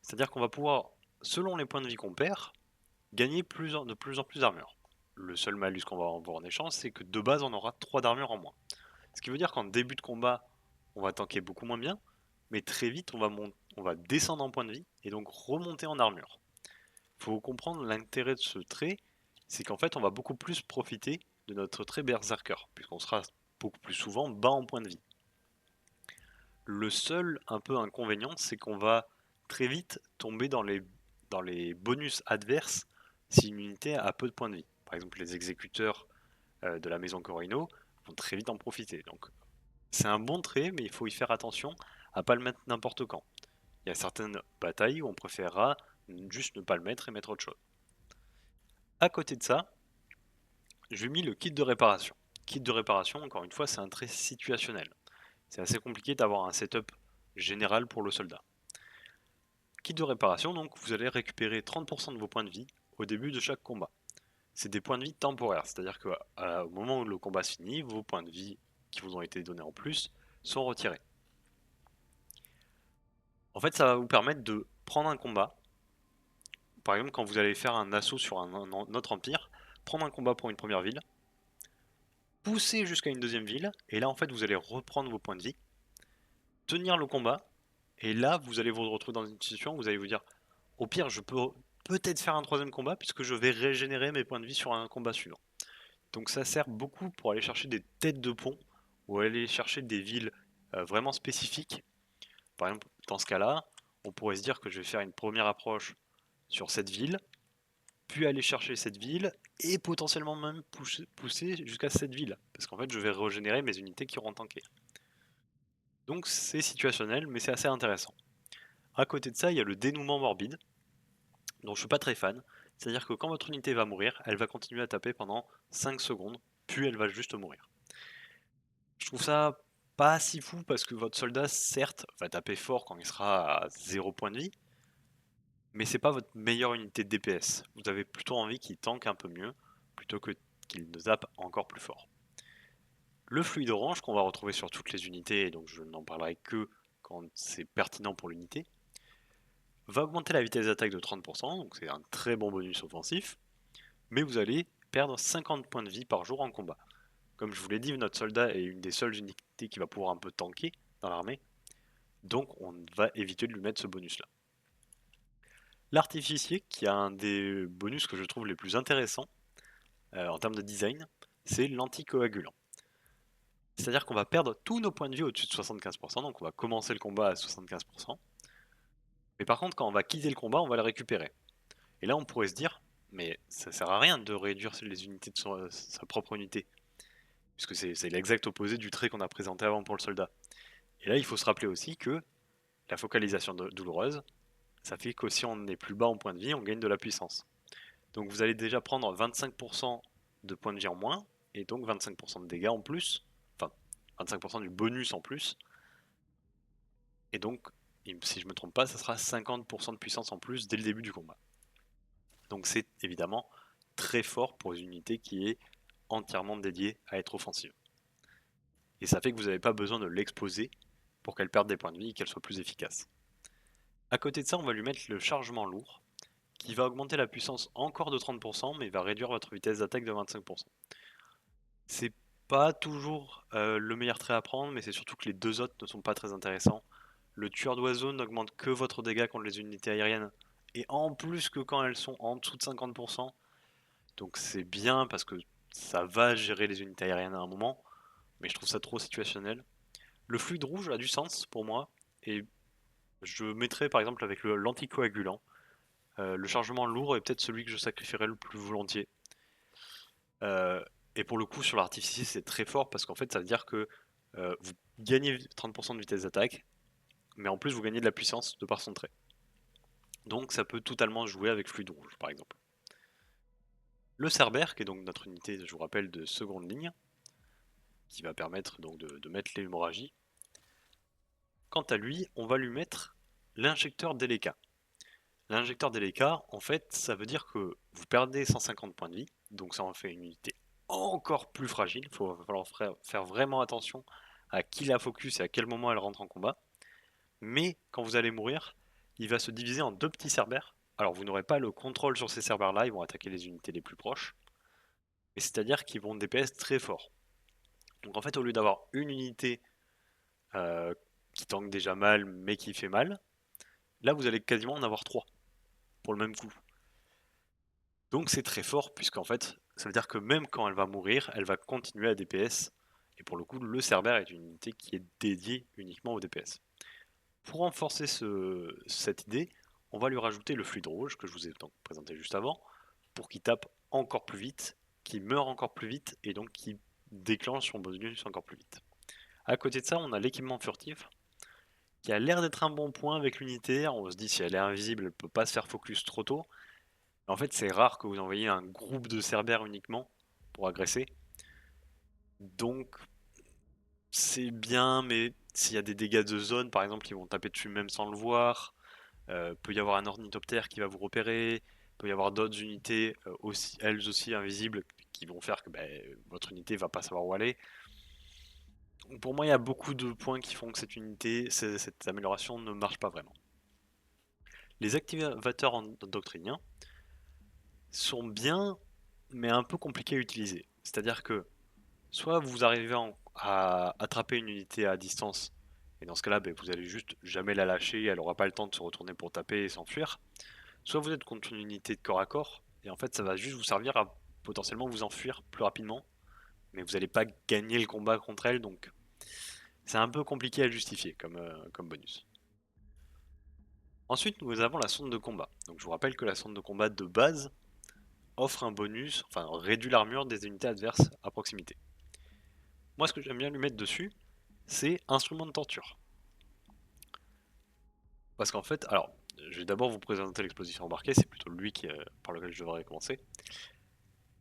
Speaker 1: C'est-à-dire qu'on va pouvoir, selon les points de vie qu'on perd, gagner de plus en plus d'armure. Le seul malus qu'on va avoir en échange, c'est que de base on aura 3 d'armure en moins. Ce qui veut dire qu'en début de combat, on va tanker beaucoup moins bien, mais très vite on va descendre en point de vie et donc remonter en armure. Il faut comprendre l'intérêt de ce trait, c'est qu'en fait on va beaucoup plus profiter de notre trait berserker, puisqu'on sera beaucoup plus souvent bas en point de vie. Le seul un peu inconvénient, c'est qu'on va très vite tomber dans les bonus adverses si une unité a peu de points de vie. Par exemple, les exécuteurs de la maison Corino vont très vite en profiter. Donc, c'est un bon trait, mais il faut y faire attention à pas le mettre n'importe quand. Il y a certaines batailles où on préférera juste ne pas le mettre et mettre autre chose. À côté de ça, j'ai mis le kit de réparation. Kit de réparation, encore une fois, c'est un trait situationnel. C'est assez compliqué d'avoir un setup général pour le soldat. Kit de réparation, donc vous allez récupérer 30% de vos points de vie au début de chaque combat. C'est des points de vie temporaires, c'est-à-dire qu'au moment où le combat se finit, vos points de vie qui vous ont été donnés en plus sont retirés. En fait, ça va vous permettre de prendre un combat. Par exemple, quand vous allez faire un assaut sur un autre empire, prendre un combat pour une première ville, pousser jusqu'à une deuxième ville, et là en fait vous allez reprendre vos points de vie, tenir le combat, et là vous allez vous retrouver dans une situation où vous allez vous dire, au pire je peux peut-être faire un troisième combat puisque je vais régénérer mes points de vie sur un combat suivant. Donc ça sert beaucoup pour aller chercher des têtes de pont, ou aller chercher des villes vraiment spécifiques. Par exemple, dans ce cas-là, on pourrait se dire que je vais faire une première approche sur cette ville, puis aller chercher cette ville, et potentiellement même pousser jusqu'à cette ville. Parce qu'en fait, je vais régénérer mes unités qui auront tanké. Donc c'est situationnel, mais c'est assez intéressant. À côté de ça, il y a le dénouement morbide, dont je suis pas très fan. C'est-à-dire que quand votre unité va mourir, elle va continuer à taper pendant 5 secondes, puis elle va juste mourir. Je trouve ça pas si fou parce que votre soldat, certes, va taper fort quand il sera à 0 point de vie, mais c'est pas votre meilleure unité de DPS. Vous avez plutôt envie qu'il tank un peu mieux, plutôt que qu'il ne zappe encore plus fort. Le fluide orange qu'on va retrouver sur toutes les unités, et donc je n'en parlerai que quand c'est pertinent pour l'unité, va augmenter la vitesse d'attaque de 30%, donc c'est un très bon bonus offensif, mais vous allez perdre 50 points de vie par jour en combat. Comme je vous l'ai dit, notre soldat est une des seules unités qui va pouvoir un peu tanker dans l'armée, donc on va éviter de lui mettre ce bonus là. L'artificier, qui a un des bonus que je trouve les plus intéressants en termes de design, c'est l'anticoagulant. C'est-à-dire qu'on va perdre tous nos points de vie au-dessus de 75%, donc on va commencer le combat à 75%. Mais par contre, quand on va quitter le combat, on va le récupérer. Et là, on pourrait se dire, mais ça sert à rien de réduire les unités de sa propre unité, puisque c'est l'exact opposé du trait qu'on a présenté avant pour le soldat. Et là, il faut se rappeler aussi que la focalisation douloureuse, ça fait que si on est plus bas en points de vie, on gagne de la puissance. Donc vous allez déjà prendre 25% de points de vie en moins, et donc 25% de dégâts en plus, enfin 25% du bonus en plus, et donc, si je me trompe pas, ça sera 50% de puissance en plus dès le début du combat. Donc c'est évidemment très fort pour une unité qui est entièrement dédiée à être offensive. Et ça fait que vous n'avez pas besoin de l'exposer pour qu'elle perde des points de vie et qu'elle soit plus efficace. À côté de ça, on va lui mettre le chargement lourd, qui va augmenter la puissance encore de 30%, mais il va réduire votre vitesse d'attaque de 25%. C'est pas toujours le meilleur trait à prendre, mais c'est surtout que les deux autres ne sont pas très intéressants. Le tueur d'oiseaux n'augmente que votre dégât contre les unités aériennes, et en plus que quand elles sont en dessous de 50%. Donc c'est bien parce que ça va gérer les unités aériennes à un moment, mais je trouve ça trop situationnel. Le fluide rouge a du sens pour moi, et je mettrais par exemple avec l'anticoagulant. Le chargement lourd est peut-être celui que je sacrifierais le plus volontiers. Euh, et pour le coup, sur l'artificier, c'est très fort parce qu'en fait, ça veut dire que vous gagnez 30% de vitesse d'attaque, mais en plus, vous gagnez de la puissance de par son trait. Donc, ça peut totalement jouer avec fluide rouge, par exemple. Le Cerbère, qui est donc notre unité, je vous rappelle, de seconde ligne, qui va permettre donc de mettre l'hémorragie. Quant à lui, on va lui mettre l'injecteur délicat. L'injecteur délicat, en fait, ça veut dire que vous perdez 150 points de vie, donc ça en fait une unité encore plus fragile. Il va falloir faire vraiment attention à qui la focus et à quel moment elle rentre en combat. Mais quand vous allez mourir, il va se diviser en deux petits cerbères. Alors vous n'aurez pas le contrôle sur ces cerbères-là, ils vont attaquer les unités les plus proches. Mais c'est-à-dire qu'ils vont DPS très fort. Donc en fait, au lieu d'avoir une unité euh, qui tank déjà mal, mais qui fait mal, là vous allez quasiment en avoir trois pour le même coup. Donc c'est très fort, puisqu'en fait, ça veut dire que même quand elle va mourir, elle va continuer à DPS. Et pour le coup, le Cerbère est une unité qui est dédiée uniquement au DPS. Pour renforcer cette idée, on va lui rajouter le fluide rouge, que je vous ai donc présenté juste avant, pour qu'il tape encore plus vite, qu'il meure encore plus vite, et donc qu'il déclenche son bonus encore plus vite. À côté de ça, on a l'équipement furtif, qui a l'air d'être un bon point avec l'unité. On se dit si elle est invisible, elle peut pas se faire focus trop tôt. En fait, c'est rare que vous envoyiez un groupe de cerbères uniquement pour agresser. Donc, c'est bien, mais s'il y a des dégâts de zone, par exemple, ils vont taper dessus même sans le voir. Peut y avoir un ornithoptère qui va vous repérer. Peut y avoir d'autres unités, aussi, elles aussi invisibles, qui vont faire que votre unité va pas savoir où aller. Donc, pour moi, il y a beaucoup de points qui font que cette amélioration ne marche pas vraiment. Les activateurs endoctriniens sont bien, mais un peu compliqués à utiliser. C'est-à-dire que soit vous arrivez à attraper une unité à distance, et dans ce cas-là, vous allez juste jamais la lâcher, elle n'aura pas le temps de se retourner pour taper et s'enfuir. Soit vous êtes contre une unité de corps à corps, et en fait ça va juste vous servir à potentiellement vous enfuir plus rapidement, mais vous n'allez pas gagner le combat contre elle, donc c'est un peu compliqué à justifier comme bonus. Ensuite, nous avons la sonde de combat. Donc je vous rappelle que la sonde de combat de base offre un bonus, enfin réduit l'armure des unités adverses à proximité. Moi, ce que j'aime bien lui mettre dessus, c'est instrument de torture. Parce qu'en fait, alors, je vais d'abord vous présenter l'exposition embarquée, c'est plutôt lui par lequel je devrais commencer.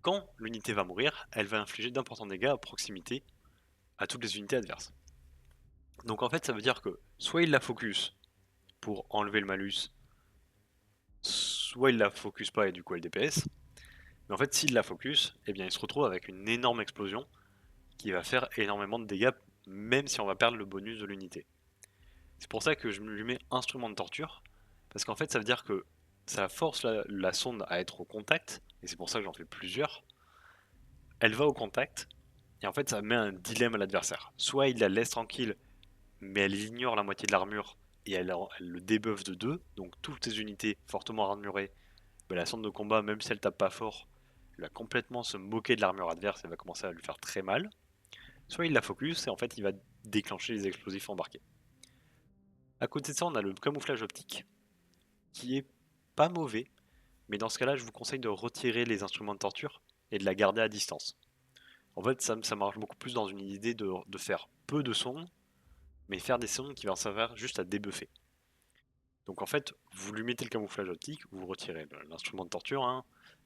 Speaker 1: Quand l'unité va mourir, elle va infliger d'importants dégâts à proximité à toutes les unités adverses. Donc en fait, ça veut dire que soit il la focus pour enlever le malus, soit il la focus pas et du coup elle DPS. Mais en fait, s'il la focus, eh bien il se retrouve avec une énorme explosion qui va faire énormément de dégâts, même si on va perdre le bonus de l'unité. C'est pour ça que je lui mets instrument de torture, parce qu'en fait ça veut dire que ça force la sonde à être au contact, et c'est pour ça que j'en fais plusieurs. Elle va au contact, et en fait ça met un dilemme à l'adversaire. Soit il la laisse tranquille, mais elle ignore la moitié de l'armure, et elle le debuff de 2, donc toutes tes unités fortement armurées, la centre de combat, même si elle tape pas fort, elle va complètement se moquer de l'armure adverse et va commencer à lui faire très mal. Soit il la focus et en fait il va déclencher les explosifs embarqués. À côté de ça, on a le camouflage optique, qui est pas mauvais, mais dans ce cas-là, je vous conseille de retirer les instruments de torture et de la garder à distance. En fait, ça marche beaucoup plus dans une idée de faire peu de sons, mais faire des sons qui vont servir juste à débuffer. Donc en fait, vous lui mettez le camouflage optique, vous retirez l'instrument de torture, hein.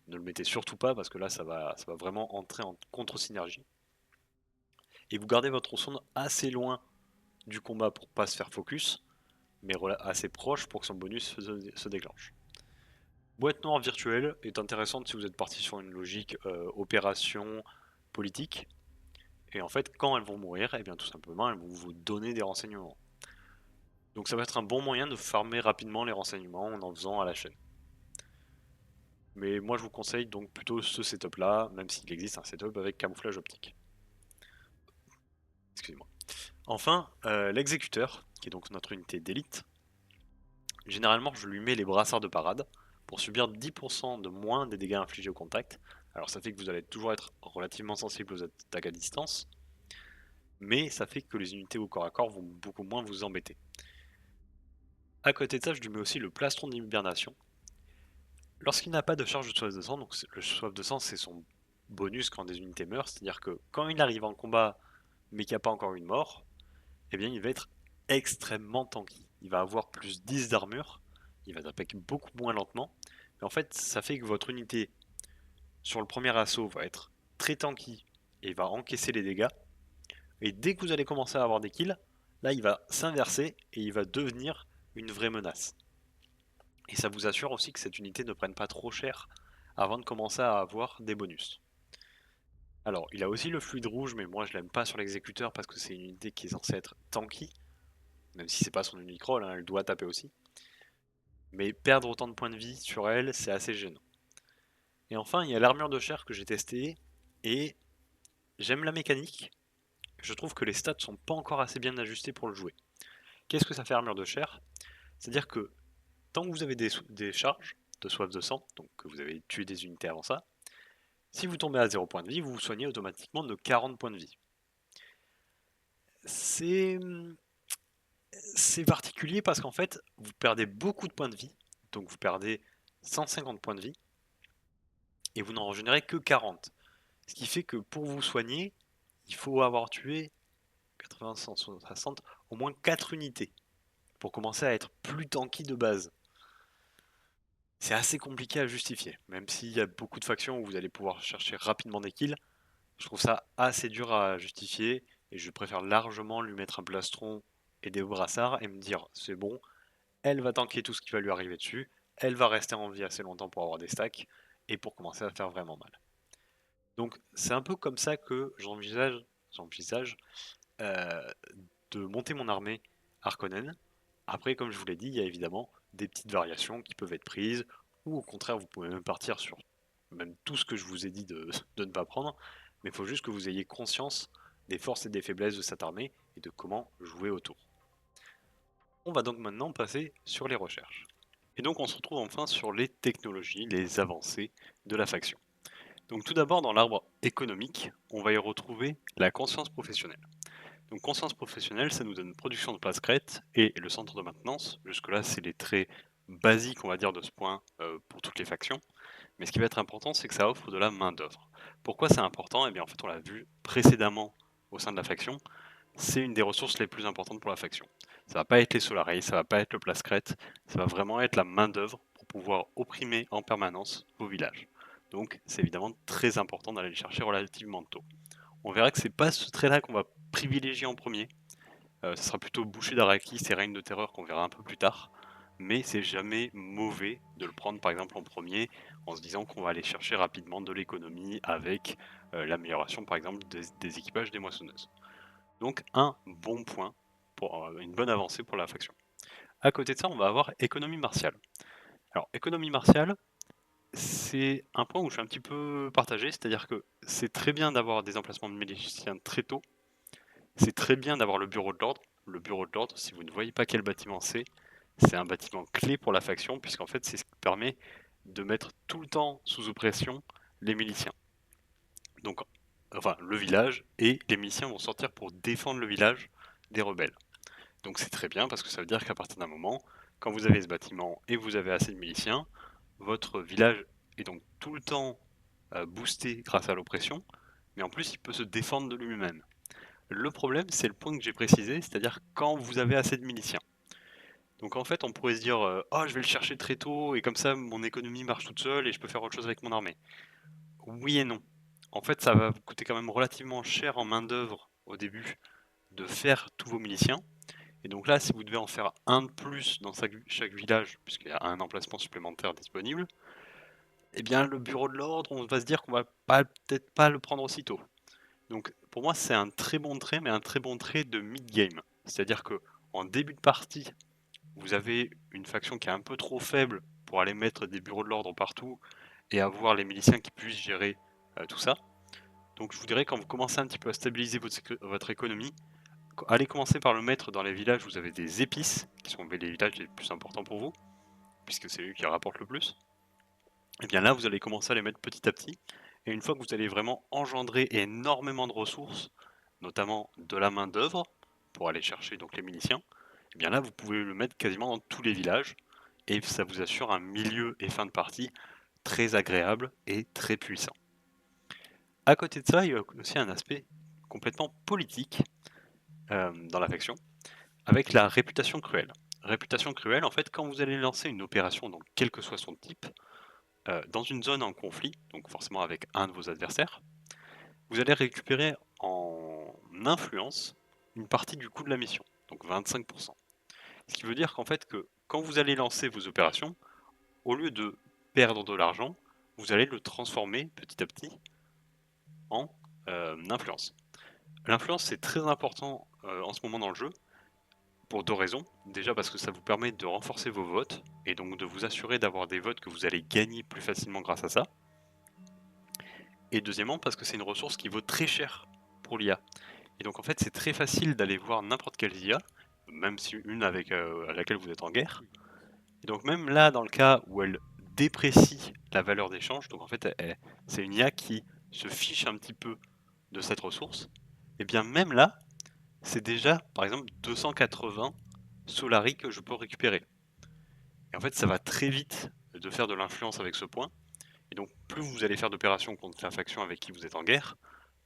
Speaker 1: Ne le mettez surtout pas parce que là ça va vraiment entrer en contre-synergie. Et vous gardez votre sonde assez loin du combat pour pas se faire focus, mais assez proche pour que son bonus se déclenche. Boîte noire virtuelle est intéressante si vous êtes parti sur une logique opération politique. Et en fait, quand elles vont mourir, et bien tout simplement, elles vont vous donner des renseignements. Donc ça va être un bon moyen de farmer rapidement les renseignements en faisant à la chaîne. Mais moi je vous conseille donc plutôt ce setup là, même s'il existe un setup avec camouflage optique. Excusez-moi. Enfin, l'exécuteur, qui est donc notre unité d'élite, généralement je lui mets les brassards de parade pour subir 10% de moins des dégâts infligés au contact. Alors ça fait que vous allez toujours être relativement sensible aux attaques à distance, mais ça fait que les unités au corps à corps vont beaucoup moins vous embêter. À côté de ça, je lui mets aussi le plastron d'hibernation. Lorsqu'il n'a pas de charge de soif de sang, donc le soif de sang c'est son bonus quand des unités meurent, c'est-à-dire que quand il arrive en combat mais qu'il n'y a pas encore une mort, eh bien il va être extrêmement tanky. Il va avoir plus 10 d'armure, il va taper beaucoup moins lentement, mais en fait ça fait que votre unité sur le premier assaut va être très tanky et va encaisser les dégâts, et dès que vous allez commencer à avoir des kills, là il va s'inverser et il va devenir une vraie menace. Et ça vous assure aussi que cette unité ne prenne pas trop cher avant de commencer à avoir des bonus. Alors, il a aussi le fluide rouge, mais moi je l'aime pas sur l'exécuteur parce que c'est une unité qui est censée être tanky, même si c'est pas son unique rôle, hein, elle doit taper aussi. Mais perdre autant de points de vie sur elle, c'est assez gênant. Et enfin, il y a l'armure de chair que j'ai testée, et j'aime la mécanique. Je trouve que les stats sont pas encore assez bien ajustés pour le jouer. Qu'est-ce que ça fait armure de chair? C'est-à-dire que tant que vous avez des charges de soif de sang, donc que vous avez tué des unités avant ça, si vous tombez à 0 points de vie, vous vous soignez automatiquement de 40 points de vie. C'est particulier parce qu'en fait, vous perdez beaucoup de points de vie, donc vous perdez 150 points de vie, et vous n'en régénérez que 40. Ce qui fait que pour vous soigner, il faut avoir tué 80, 160, au moins 4 unités, pour commencer à être plus tanky de base. C'est assez compliqué à justifier, même s'il y a beaucoup de factions où vous allez pouvoir chercher rapidement des kills, je trouve ça assez dur à justifier, et je préfère largement lui mettre un plastron et des brassards et me dire c'est bon, elle va tanker tout ce qui va lui arriver dessus, elle va rester en vie assez longtemps pour avoir des stacks et pour commencer à faire vraiment mal. Donc c'est un peu comme ça que j'envisage euh, de monter mon armée Harkonnen. Après, comme je vous l'ai dit, il y a évidemment des petites variations qui peuvent être prises, ou au contraire, vous pouvez même partir sur même tout ce que je vous ai dit de ne pas prendre, mais il faut juste que vous ayez conscience des forces et des faiblesses de cette armée et de comment jouer autour. On va donc maintenant passer sur les recherches. Et donc on se retrouve enfin sur les technologies, les avancées de la faction. Donc tout d'abord dans l'arbre économique, on va y retrouver la conscience professionnelle. Donc conscience professionnelle, ça nous donne production de places crêtes et le centre de maintenance. Jusque-là, c'est les traits basiques, on va dire, de ce point pour toutes les factions. Mais ce qui va être important, c'est que ça offre de la main-d'œuvre. Pourquoi c'est important? Eh bien, en fait, on l'a vu précédemment au sein de la faction, c'est une des ressources les plus importantes pour la faction. Ça va pas être les Solaris, ça va pas être le place crête, ça va vraiment être la main-d'œuvre pour pouvoir opprimer en permanence vos villages. Donc, c'est évidemment très important d'aller le chercher relativement tôt. On verra que c'est pas ce trait-là qu'on va privilégier en premier. Ce sera plutôt Boucher d'Arakis et Règne de Terreur qu'on verra un peu plus tard. Mais c'est jamais mauvais de le prendre par exemple en premier en se disant qu'on va aller chercher rapidement de l'économie avec l'amélioration par exemple des équipages des moissonneuses. Donc un bon point, pour une bonne avancée pour la faction. À côté de ça, on va avoir économie martiale. Alors économie martiale, c'est un point où je suis un petit peu partagé, c'est-à-dire que c'est très bien d'avoir des emplacements de miliciens très tôt, c'est très bien d'avoir le bureau de l'ordre, le bureau de l'ordre, si vous ne voyez pas quel bâtiment c'est un bâtiment clé pour la faction, puisqu'en fait c'est ce qui permet de mettre tout le temps sous oppression les miliciens. Donc, enfin, le village, et les miliciens vont sortir pour défendre le village des rebelles. Donc c'est très bien, parce que ça veut dire qu'à partir d'un moment, quand vous avez ce bâtiment et vous avez assez de miliciens, votre village est donc tout le temps boosté grâce à l'oppression, mais en plus il peut se défendre de lui-même. Le problème, c'est le point que j'ai précisé, c'est-à-dire quand vous avez assez de miliciens. Donc en fait, on pourrait se dire oh, je vais le chercher très tôt et comme ça mon économie marche toute seule et je peux faire autre chose avec mon armée. Oui et non. En fait, ça va vous coûter quand même relativement cher en main-d'œuvre au début de faire tous vos miliciens. Et donc là, si vous devez en faire un de plus dans chaque village, puisqu'il y a un emplacement supplémentaire disponible, eh bien le bureau de l'ordre, on va se dire qu'on va peut-être pas le prendre aussitôt. Donc pour moi, c'est un très bon trait, mais un très bon trait de mid-game. C'est-à-dire que en début de partie, vous avez une faction qui est un peu trop faible pour aller mettre des bureaux de l'ordre partout et avoir les miliciens qui puissent gérer tout ça. Donc je vous dirais, quand vous commencez un petit peu à stabiliser votre économie, allez commencer par le mettre dans les villages où vous avez des épices, qui sont les villages les plus importants pour vous, puisque c'est eux qui rapportent le plus. Et bien là, vous allez commencer à les mettre petit à petit. Et une fois que vous allez vraiment engendrer énormément de ressources, notamment de la main d'œuvre, pour aller chercher donc les miliciens, et bien là, vous pouvez le mettre quasiment dans tous les villages, et ça vous assure un milieu et fin de partie très agréable et très puissant. À côté de ça, il y a aussi un aspect complètement politique dans la faction, avec la réputation cruelle. Réputation cruelle, en fait, quand vous allez lancer une opération, donc quel que soit son type, dans une zone en conflit, donc forcément avec un de vos adversaires, vous allez récupérer en influence une partie du coût de la mission, donc 25%. Ce qui veut dire qu'en fait, que quand vous allez lancer vos opérations, au lieu de perdre de l'argent, vous allez le transformer petit à petit en influence. L'influence, c'est très important en ce moment dans le jeu, pour deux raisons. Déjà parce que ça vous permet de renforcer vos votes, et donc de vous assurer d'avoir des votes que vous allez gagner plus facilement grâce à ça. Et deuxièmement parce que c'est une ressource qui vaut très cher pour l'IA. Et donc en fait c'est très facile d'aller voir n'importe quelle IA, même si une avec à laquelle vous êtes en guerre. Et donc même là, dans le cas où elle déprécie la valeur d'échange, donc en fait c'est une IA qui se fiche un petit peu de cette ressource, et bien même là, c'est déjà par exemple 280 Solari que je peux récupérer. Et en fait ça va très vite de faire de l'influence avec ce point, et donc plus vous allez faire d'opérations contre la faction avec qui vous êtes en guerre,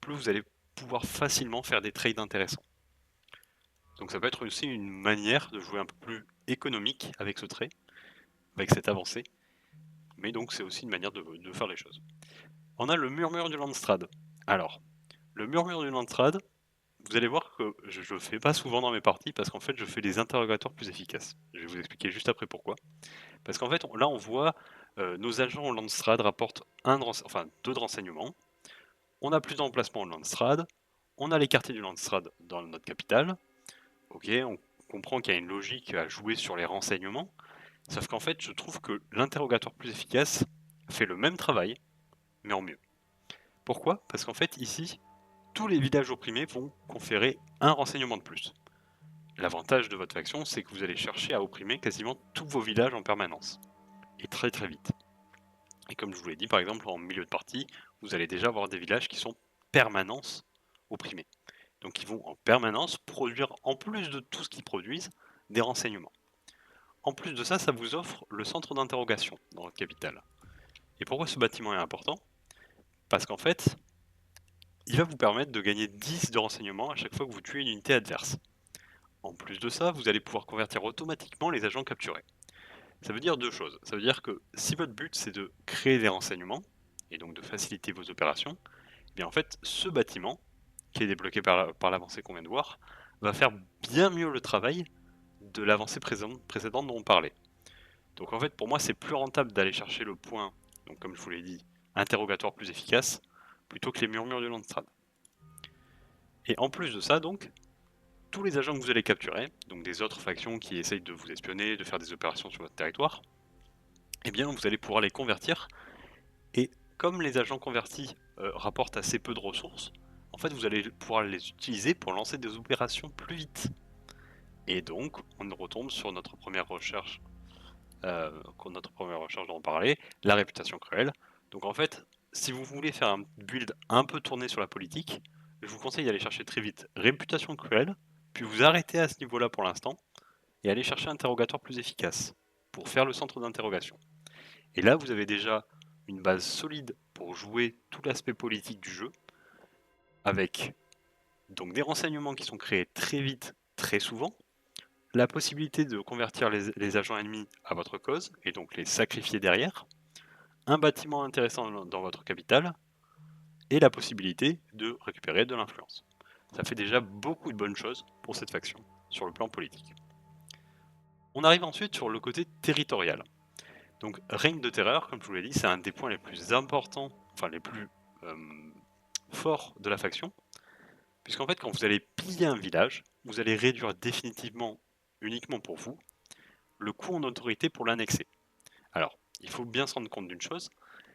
Speaker 1: plus vous allez pouvoir facilement faire des trades intéressants. Donc ça peut être aussi une manière de jouer un peu plus économique avec ce trait, avec cette avancée, mais donc c'est aussi une manière de faire les choses. On a le murmure du Landstrad. Alors, le murmure du Landstrad, vous allez voir que je le fais pas souvent dans mes parties parce qu'en fait je fais des interrogatoires plus efficaces. Je vais vous expliquer juste après pourquoi. Parce qu'en fait là on voit nos agents au Landstrad rapportent deux de renseignements. On a plus d'emplacements au Landstrad, on a les quartiers du Landstrad dans notre capitale. Ok, on comprend qu'il y a une logique à jouer sur les renseignements, sauf qu'en fait je trouve que l'interrogatoire plus efficace fait le même travail, mais en mieux. Pourquoi? Parce qu'en fait ici, tous les villages opprimés vont conférer un renseignement de plus. L'avantage de votre faction, c'est que vous allez chercher à opprimer quasiment tous vos villages en permanence, et très très vite. Et comme je vous l'ai dit, par exemple, en milieu de partie, vous allez déjà avoir des villages qui sont permanence opprimés. Donc ils vont en permanence produire, en plus de tout ce qu'ils produisent, des renseignements. En plus de ça, ça vous offre le centre d'interrogation dans votre capitale. Et pourquoi ce bâtiment est important? Parce qu'en fait, il va vous permettre de gagner 10 de renseignements à chaque fois que vous tuez une unité adverse. En plus de ça, vous allez pouvoir convertir automatiquement les agents capturés. Ça veut dire deux choses. Ça veut dire que si votre but c'est de créer des renseignements, et donc de faciliter vos opérations, eh bien en fait, ce bâtiment, qui est débloqué par l'avancée qu'on vient de voir, va faire bien mieux le travail de l'avancée précédente dont on parlait. Donc en fait, pour moi, c'est plus rentable d'aller chercher le point, donc comme je vous l'ai dit, interrogatoire plus efficace, plutôt que les murmures du Landstrad. Et en plus de ça, donc, tous les agents que vous allez capturer, donc des autres factions qui essayent de vous espionner, de faire des opérations sur votre territoire, eh bien vous allez pouvoir les convertir, et comme les agents convertis rapportent assez peu de ressources, en fait vous allez pouvoir les utiliser pour lancer des opérations plus vite. Et donc, on retombe sur notre première recherche, dont on parlait, la réputation cruelle. Donc en fait, si vous voulez faire un build un peu tourné sur la politique, je vous conseille d'aller chercher très vite réputation cruelle, puis vous arrêtez à ce niveau-là pour l'instant, et aller chercher un interrogatoire plus efficace, pour faire le centre d'interrogation. Et là, vous avez déjà une base solide pour jouer tout l'aspect politique du jeu, avec donc des renseignements qui sont créés très vite, très souvent, la possibilité de convertir les agents ennemis à votre cause, et donc les sacrifier derrière, un bâtiment intéressant dans votre capitale, et la possibilité de récupérer de l'influence. Ça fait déjà beaucoup de bonnes choses pour cette faction, sur le plan politique. On arrive ensuite sur le côté territorial. Donc Règne de Terreur, comme je vous l'ai dit, c'est un des points les plus importants, enfin les plus forts de la faction, puisqu'en fait quand vous allez piller un village, vous allez réduire définitivement, uniquement pour vous, le coût en autorité pour l'annexer. Alors, il faut bien se rendre compte d'une chose,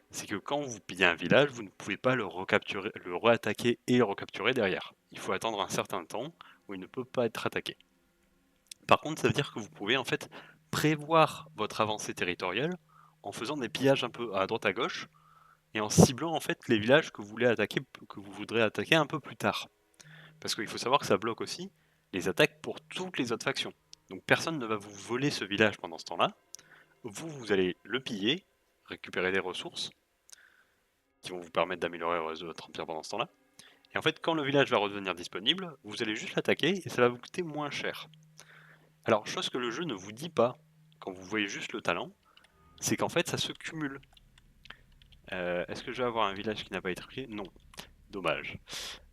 Speaker 1: c'est que quand vous pillez un village, vous ne pouvez pas le recapturer, le réattaquer et le recapturer derrière. Il faut attendre un certain temps où il ne peut pas être attaqué. Par contre, ça veut dire que vous pouvez en fait prévoir votre avancée territoriale en faisant des pillages un peu à droite à gauche et en ciblant en fait les villages que vous voulez attaquer, que vous voudrez attaquer un peu plus tard. Parce qu'il faut savoir que ça bloque aussi les attaques pour toutes les autres factions. Donc personne ne va vous voler ce village pendant ce temps-là. Vous allez le piller, récupérer des ressources qui vont vous permettre d'améliorer votre empire pendant ce temps-là. Et en fait, quand le village va redevenir disponible, vous allez juste l'attaquer et ça va vous coûter moins cher. Alors, chose que le jeu ne vous dit pas quand vous voyez juste le talent, c'est qu'en fait ça se cumule. Est-ce que je vais avoir un village qui n'a pas été pris? Non. Dommage.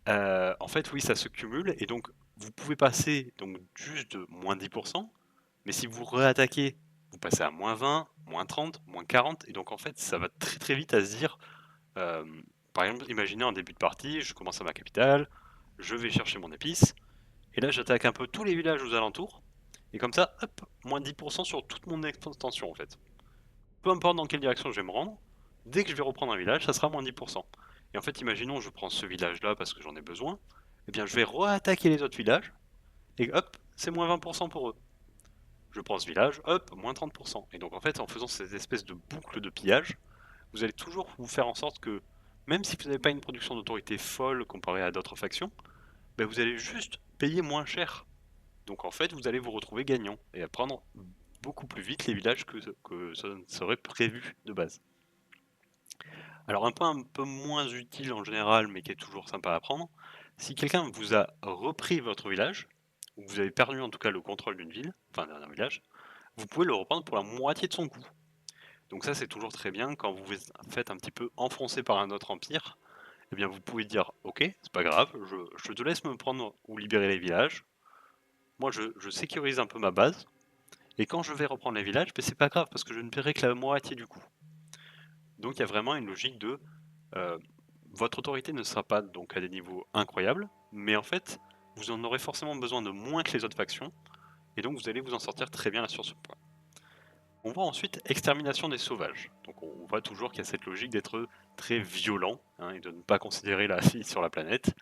Speaker 1: En fait, oui, ça se cumule et donc vous pouvez passer donc juste de moins 10%, mais si vous réattaquez, vous passez à moins 20, moins 30, moins 40, et donc en fait ça va très très vite à se dire, euh, par exemple, imaginez en début de partie, je commence à ma capitale, je vais chercher mon épice, et là j'attaque un peu tous les villages aux alentours, et comme ça, hop, moins 10% sur toute mon extension en fait. Peu importe dans quelle direction je vais me rendre, dès que je vais reprendre un village, ça sera moins 10%. Et en fait, imaginons, je prends ce village-là parce que j'en ai besoin, eh bien je vais re-attaquer les autres villages, et hop, c'est moins 20% pour eux. Je prends ce village, hop, moins 30%. Et donc en fait, en faisant cette espèce de boucle de pillage, vous allez toujours vous faire en sorte que, même si vous n'avez pas une production d'autorité folle comparée à d'autres factions, ben vous allez juste payer moins cher. Donc en fait, vous allez vous retrouver gagnant et à prendre beaucoup plus vite les villages que ça serait prévu de base. Alors un point un peu moins utile en général, mais qui est toujours sympa à prendre, si quelqu'un vous a repris votre village, ou vous avez perdu en tout cas le contrôle d'une ville, enfin d'un village, vous pouvez le reprendre pour la moitié de son coût. Donc ça c'est toujours très bien quand vous vous faites un petit peu enfoncer par un autre empire, eh bien vous pouvez dire ok, c'est pas grave, je te laisse me prendre ou libérer les villages, moi je sécurise un peu ma base, et quand je vais reprendre les villages, ben, c'est pas grave parce que je ne paierai que la moitié du coût. Donc il y a vraiment une logique de euh, votre autorité ne sera pas donc à des niveaux incroyables, mais en fait vous en aurez forcément besoin de moins que les autres factions, et donc vous allez vous en sortir très bien là sur ce point. On voit ensuite extermination des sauvages. Donc on voit toujours qu'il y a cette logique d'être très violent hein, et de ne pas considérer la vie sur la planète.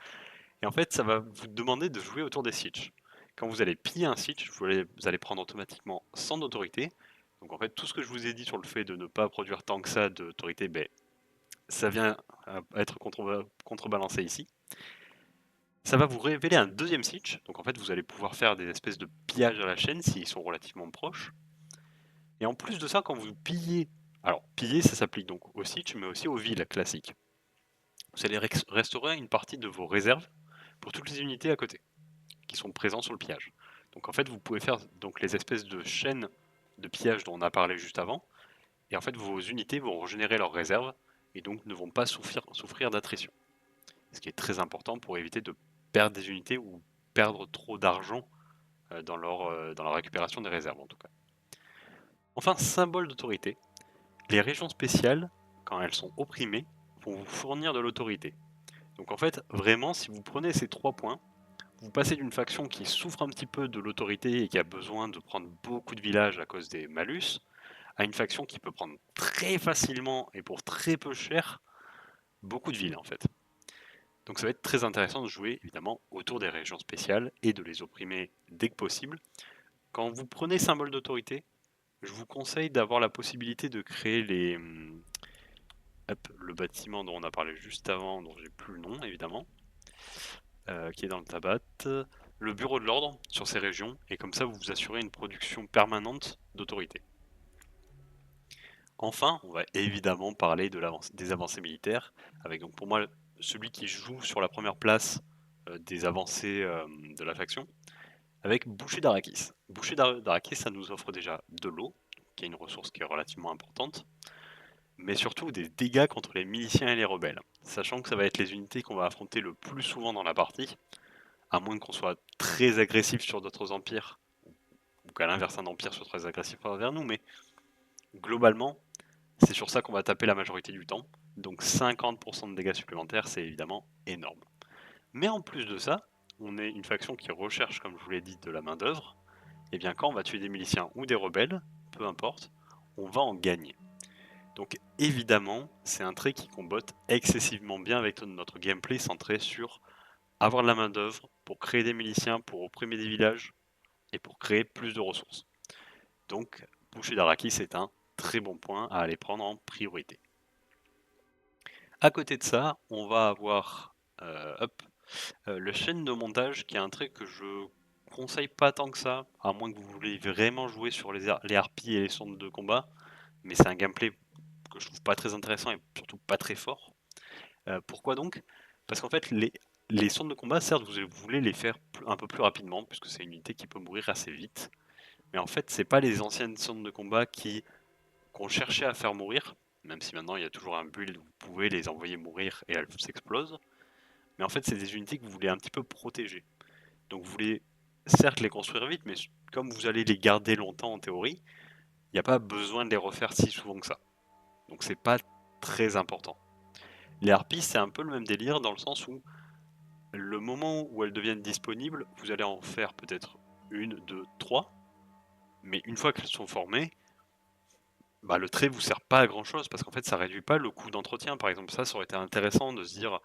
Speaker 1: Et en fait, ça va vous demander de jouer autour des sieges. Quand vous allez piller un siege, vous allez prendre automatiquement 100 d'autorité. Donc en fait, tout ce que je vous ai dit sur le fait de ne pas produire tant que ça d'autorité, ben, ça vient à être contrebalancé ici. Ça va vous révéler un deuxième siege. Donc en fait, vous allez pouvoir faire des espèces de pillages à la chaîne s'ils sont relativement proches. Et en plus de ça, quand vous pillez, alors piller ça s'applique donc au siege mais aussi aux villes classiques. Vous allez restaurer une partie de vos réserves pour toutes les unités à côté qui sont présentes sur le pillage. Donc en fait vous pouvez faire donc les espèces de chaînes de pillage dont on a parlé juste avant, et en fait vos unités vont régénérer leurs réserves et donc ne vont pas souffrir d'attrition. Ce qui est très important pour éviter de perdre des unités ou perdre trop d'argent dans la récupération des réserves en tout cas. Enfin, symbole d'autorité, les régions spéciales, quand elles sont opprimées, vont vous fournir de l'autorité. Donc en fait, vraiment, si vous prenez ces 3 points, vous passez d'une faction qui souffre un petit peu de l'autorité et qui a besoin de prendre beaucoup de villages à cause des malus, à une faction qui peut prendre très facilement et pour très peu cher beaucoup de villes en fait. Donc ça va être très intéressant de jouer évidemment autour des régions spéciales et de les opprimer dès que possible. Quand vous prenez symbole d'autorité, je vous conseille d'avoir la possibilité de créer le bâtiment dont on a parlé juste avant, dont j'ai plus le nom évidemment, qui est dans le tabat, le bureau de l'ordre sur ces régions, et comme ça vous vous assurez une production permanente d'autorité. Enfin, on va évidemment parler des avancées militaires, avec donc pour moi celui qui joue sur la première place des avancées de la faction, avec Boucher d'Arrakis. Boucher d'Arrakis, ça nous offre déjà de l'eau, qui est une ressource qui est relativement importante, mais surtout des dégâts contre les miliciens et les rebelles, sachant que ça va être les unités qu'on va affronter le plus souvent dans la partie, à moins qu'on soit très agressif sur d'autres empires, ou qu'à l'inverse un empire soit très agressif envers nous, mais globalement, c'est sur ça qu'on va taper la majorité du temps, donc 50% de dégâts supplémentaires, c'est évidemment énorme. Mais en plus de ça, on est une faction qui recherche, comme je vous l'ai dit, de la main d'œuvre, et bien quand on va tuer des miliciens ou des rebelles, peu importe, on va en gagner. Donc évidemment, c'est un trait qui combotte excessivement bien avec notre gameplay centré sur avoir de la main d'œuvre pour créer des miliciens, pour opprimer des villages et pour créer plus de ressources. Donc Boucher d'Arrakis c'est un très bon point à aller prendre en priorité. À côté de ça, on va avoir le chaîne de montage qui est un trait que je conseille pas tant que ça, à moins que vous voulez vraiment jouer sur les harpies et les sondes de combat, mais c'est un gameplay que je trouve pas très intéressant et surtout pas très fort. Pourquoi donc? Parce qu'en fait, les sondes de combat, certes, vous voulez les faire un peu plus rapidement, puisque c'est une unité qui peut mourir assez vite. Mais en fait, c'est pas les anciennes sondes de combat qu'on cherchait à faire mourir, même si maintenant il y a toujours un build où vous pouvez les envoyer mourir et elles s'explosent. Mais en fait, c'est des unités que vous voulez un petit peu protéger. Donc vous voulez certes les construire vite, mais comme vous allez les garder longtemps en théorie, il n'y a pas besoin de les refaire si souvent que ça. Donc c'est pas très important. Les harpies, c'est un peu le même délire dans le sens où le moment où elles deviennent disponibles, vous allez en faire peut-être une, deux, trois, mais une fois qu'elles sont formées, bah, le trait vous sert pas à grand chose parce qu'en fait ça réduit pas le coût d'entretien. Par exemple, ça aurait été intéressant de se dire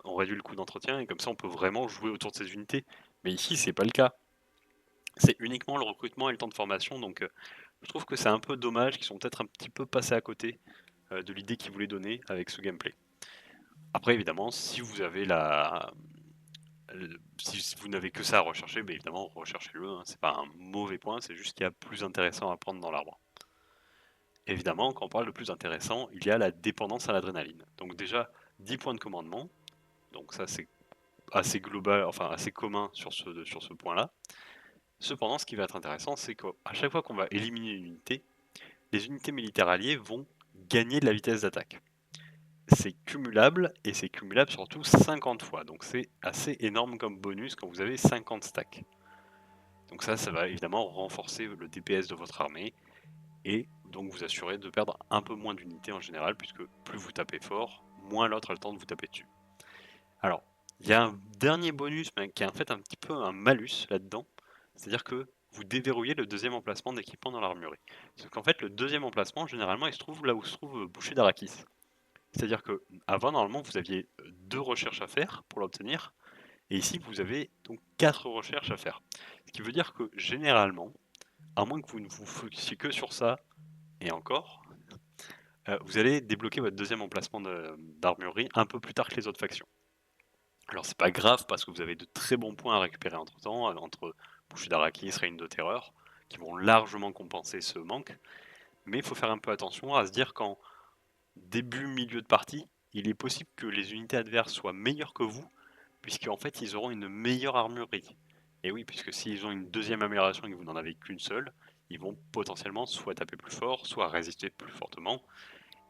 Speaker 1: on réduit le coût d'entretien et comme ça on peut vraiment jouer autour de ces unités. Mais ici c'est pas le cas. C'est uniquement le recrutement et le temps de formation, donc je trouve que c'est un peu dommage qu'ils sont peut-être un petit peu passés à côté de l'idée qu'ils voulaient donner avec ce gameplay. Après évidemment, si vous avez si vous n'avez que ça à rechercher, bah, évidemment recherchez-le, hein. C'est pas un mauvais point, c'est juste qu'il y a plus intéressant à prendre dans l'arbre. Évidemment, quand on parle de plus intéressant, il y a la dépendance à l'adrénaline. Donc déjà, 10 points de commandement, donc ça c'est assez global, enfin assez commun sur ce point-là. Cependant, ce qui va être intéressant, c'est qu'à chaque fois qu'on va éliminer une unité, les unités militaires alliées vont gagner de la vitesse d'attaque. C'est cumulable, et c'est cumulable surtout 50 fois, donc c'est assez énorme comme bonus quand vous avez 50 stacks. Donc ça va évidemment renforcer le DPS de votre armée, et donc vous assurer de perdre un peu moins d'unités en général, puisque plus vous tapez fort, moins l'autre a le temps de vous taper dessus. Alors, il y a un dernier bonus, mais qui est en fait un petit peu un malus là-dedans, c'est-à-dire que vous déverrouillez le deuxième emplacement d'équipement dans l'armurerie. Parce qu'en fait, le deuxième emplacement, généralement, il se trouve là où se trouve Boucher d'Arrakis. C'est-à-dire que avant, normalement, vous aviez 2 recherches à faire pour l'obtenir, et ici, vous avez donc 4 recherches à faire. Ce qui veut dire que généralement, à moins que vous ne vous focussiez que sur ça, et encore, vous allez débloquer votre deuxième emplacement d'armurerie un peu plus tard que les autres factions. Alors c'est pas grave parce que vous avez de très bons points à récupérer entre temps, entre Boucher d'Arrakis, Règne de Terreur, qui vont largement compenser ce manque, mais il faut faire un peu attention à se dire qu'en début, milieu de partie, il est possible que les unités adverses soient meilleures que vous, puisqu'en fait ils auront une meilleure armurerie. Et oui, puisque s'ils ont une deuxième amélioration et que vous n'en avez qu'une seule, ils vont potentiellement soit taper plus fort, soit résister plus fortement,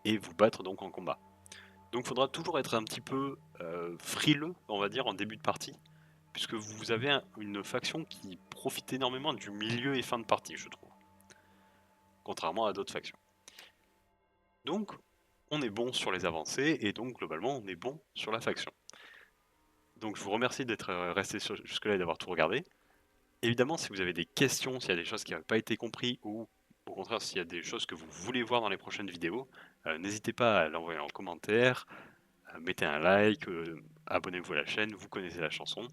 Speaker 1: et vous battre donc en combat. Donc il faudra toujours être un petit peu frileux, on va dire, en début de partie, puisque vous avez une faction qui profite énormément du milieu et fin de partie, je trouve, contrairement à d'autres factions. Donc on est bon sur les avancées, et donc globalement on est bon sur la faction. Donc je vous remercie d'être resté jusque-là et d'avoir tout regardé. Évidemment, si vous avez des questions, s'il y a des choses qui n'avaient pas été comprises, ou au contraire s'il y a des choses que vous voulez voir dans les prochaines vidéos, n'hésitez pas à l'envoyer en commentaire, mettez un like, abonnez-vous à la chaîne, vous connaissez la chanson.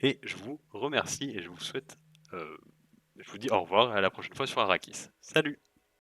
Speaker 1: Et je vous remercie et je vous souhaite, je vous dis au revoir et à la prochaine fois sur Arrakis. Salut!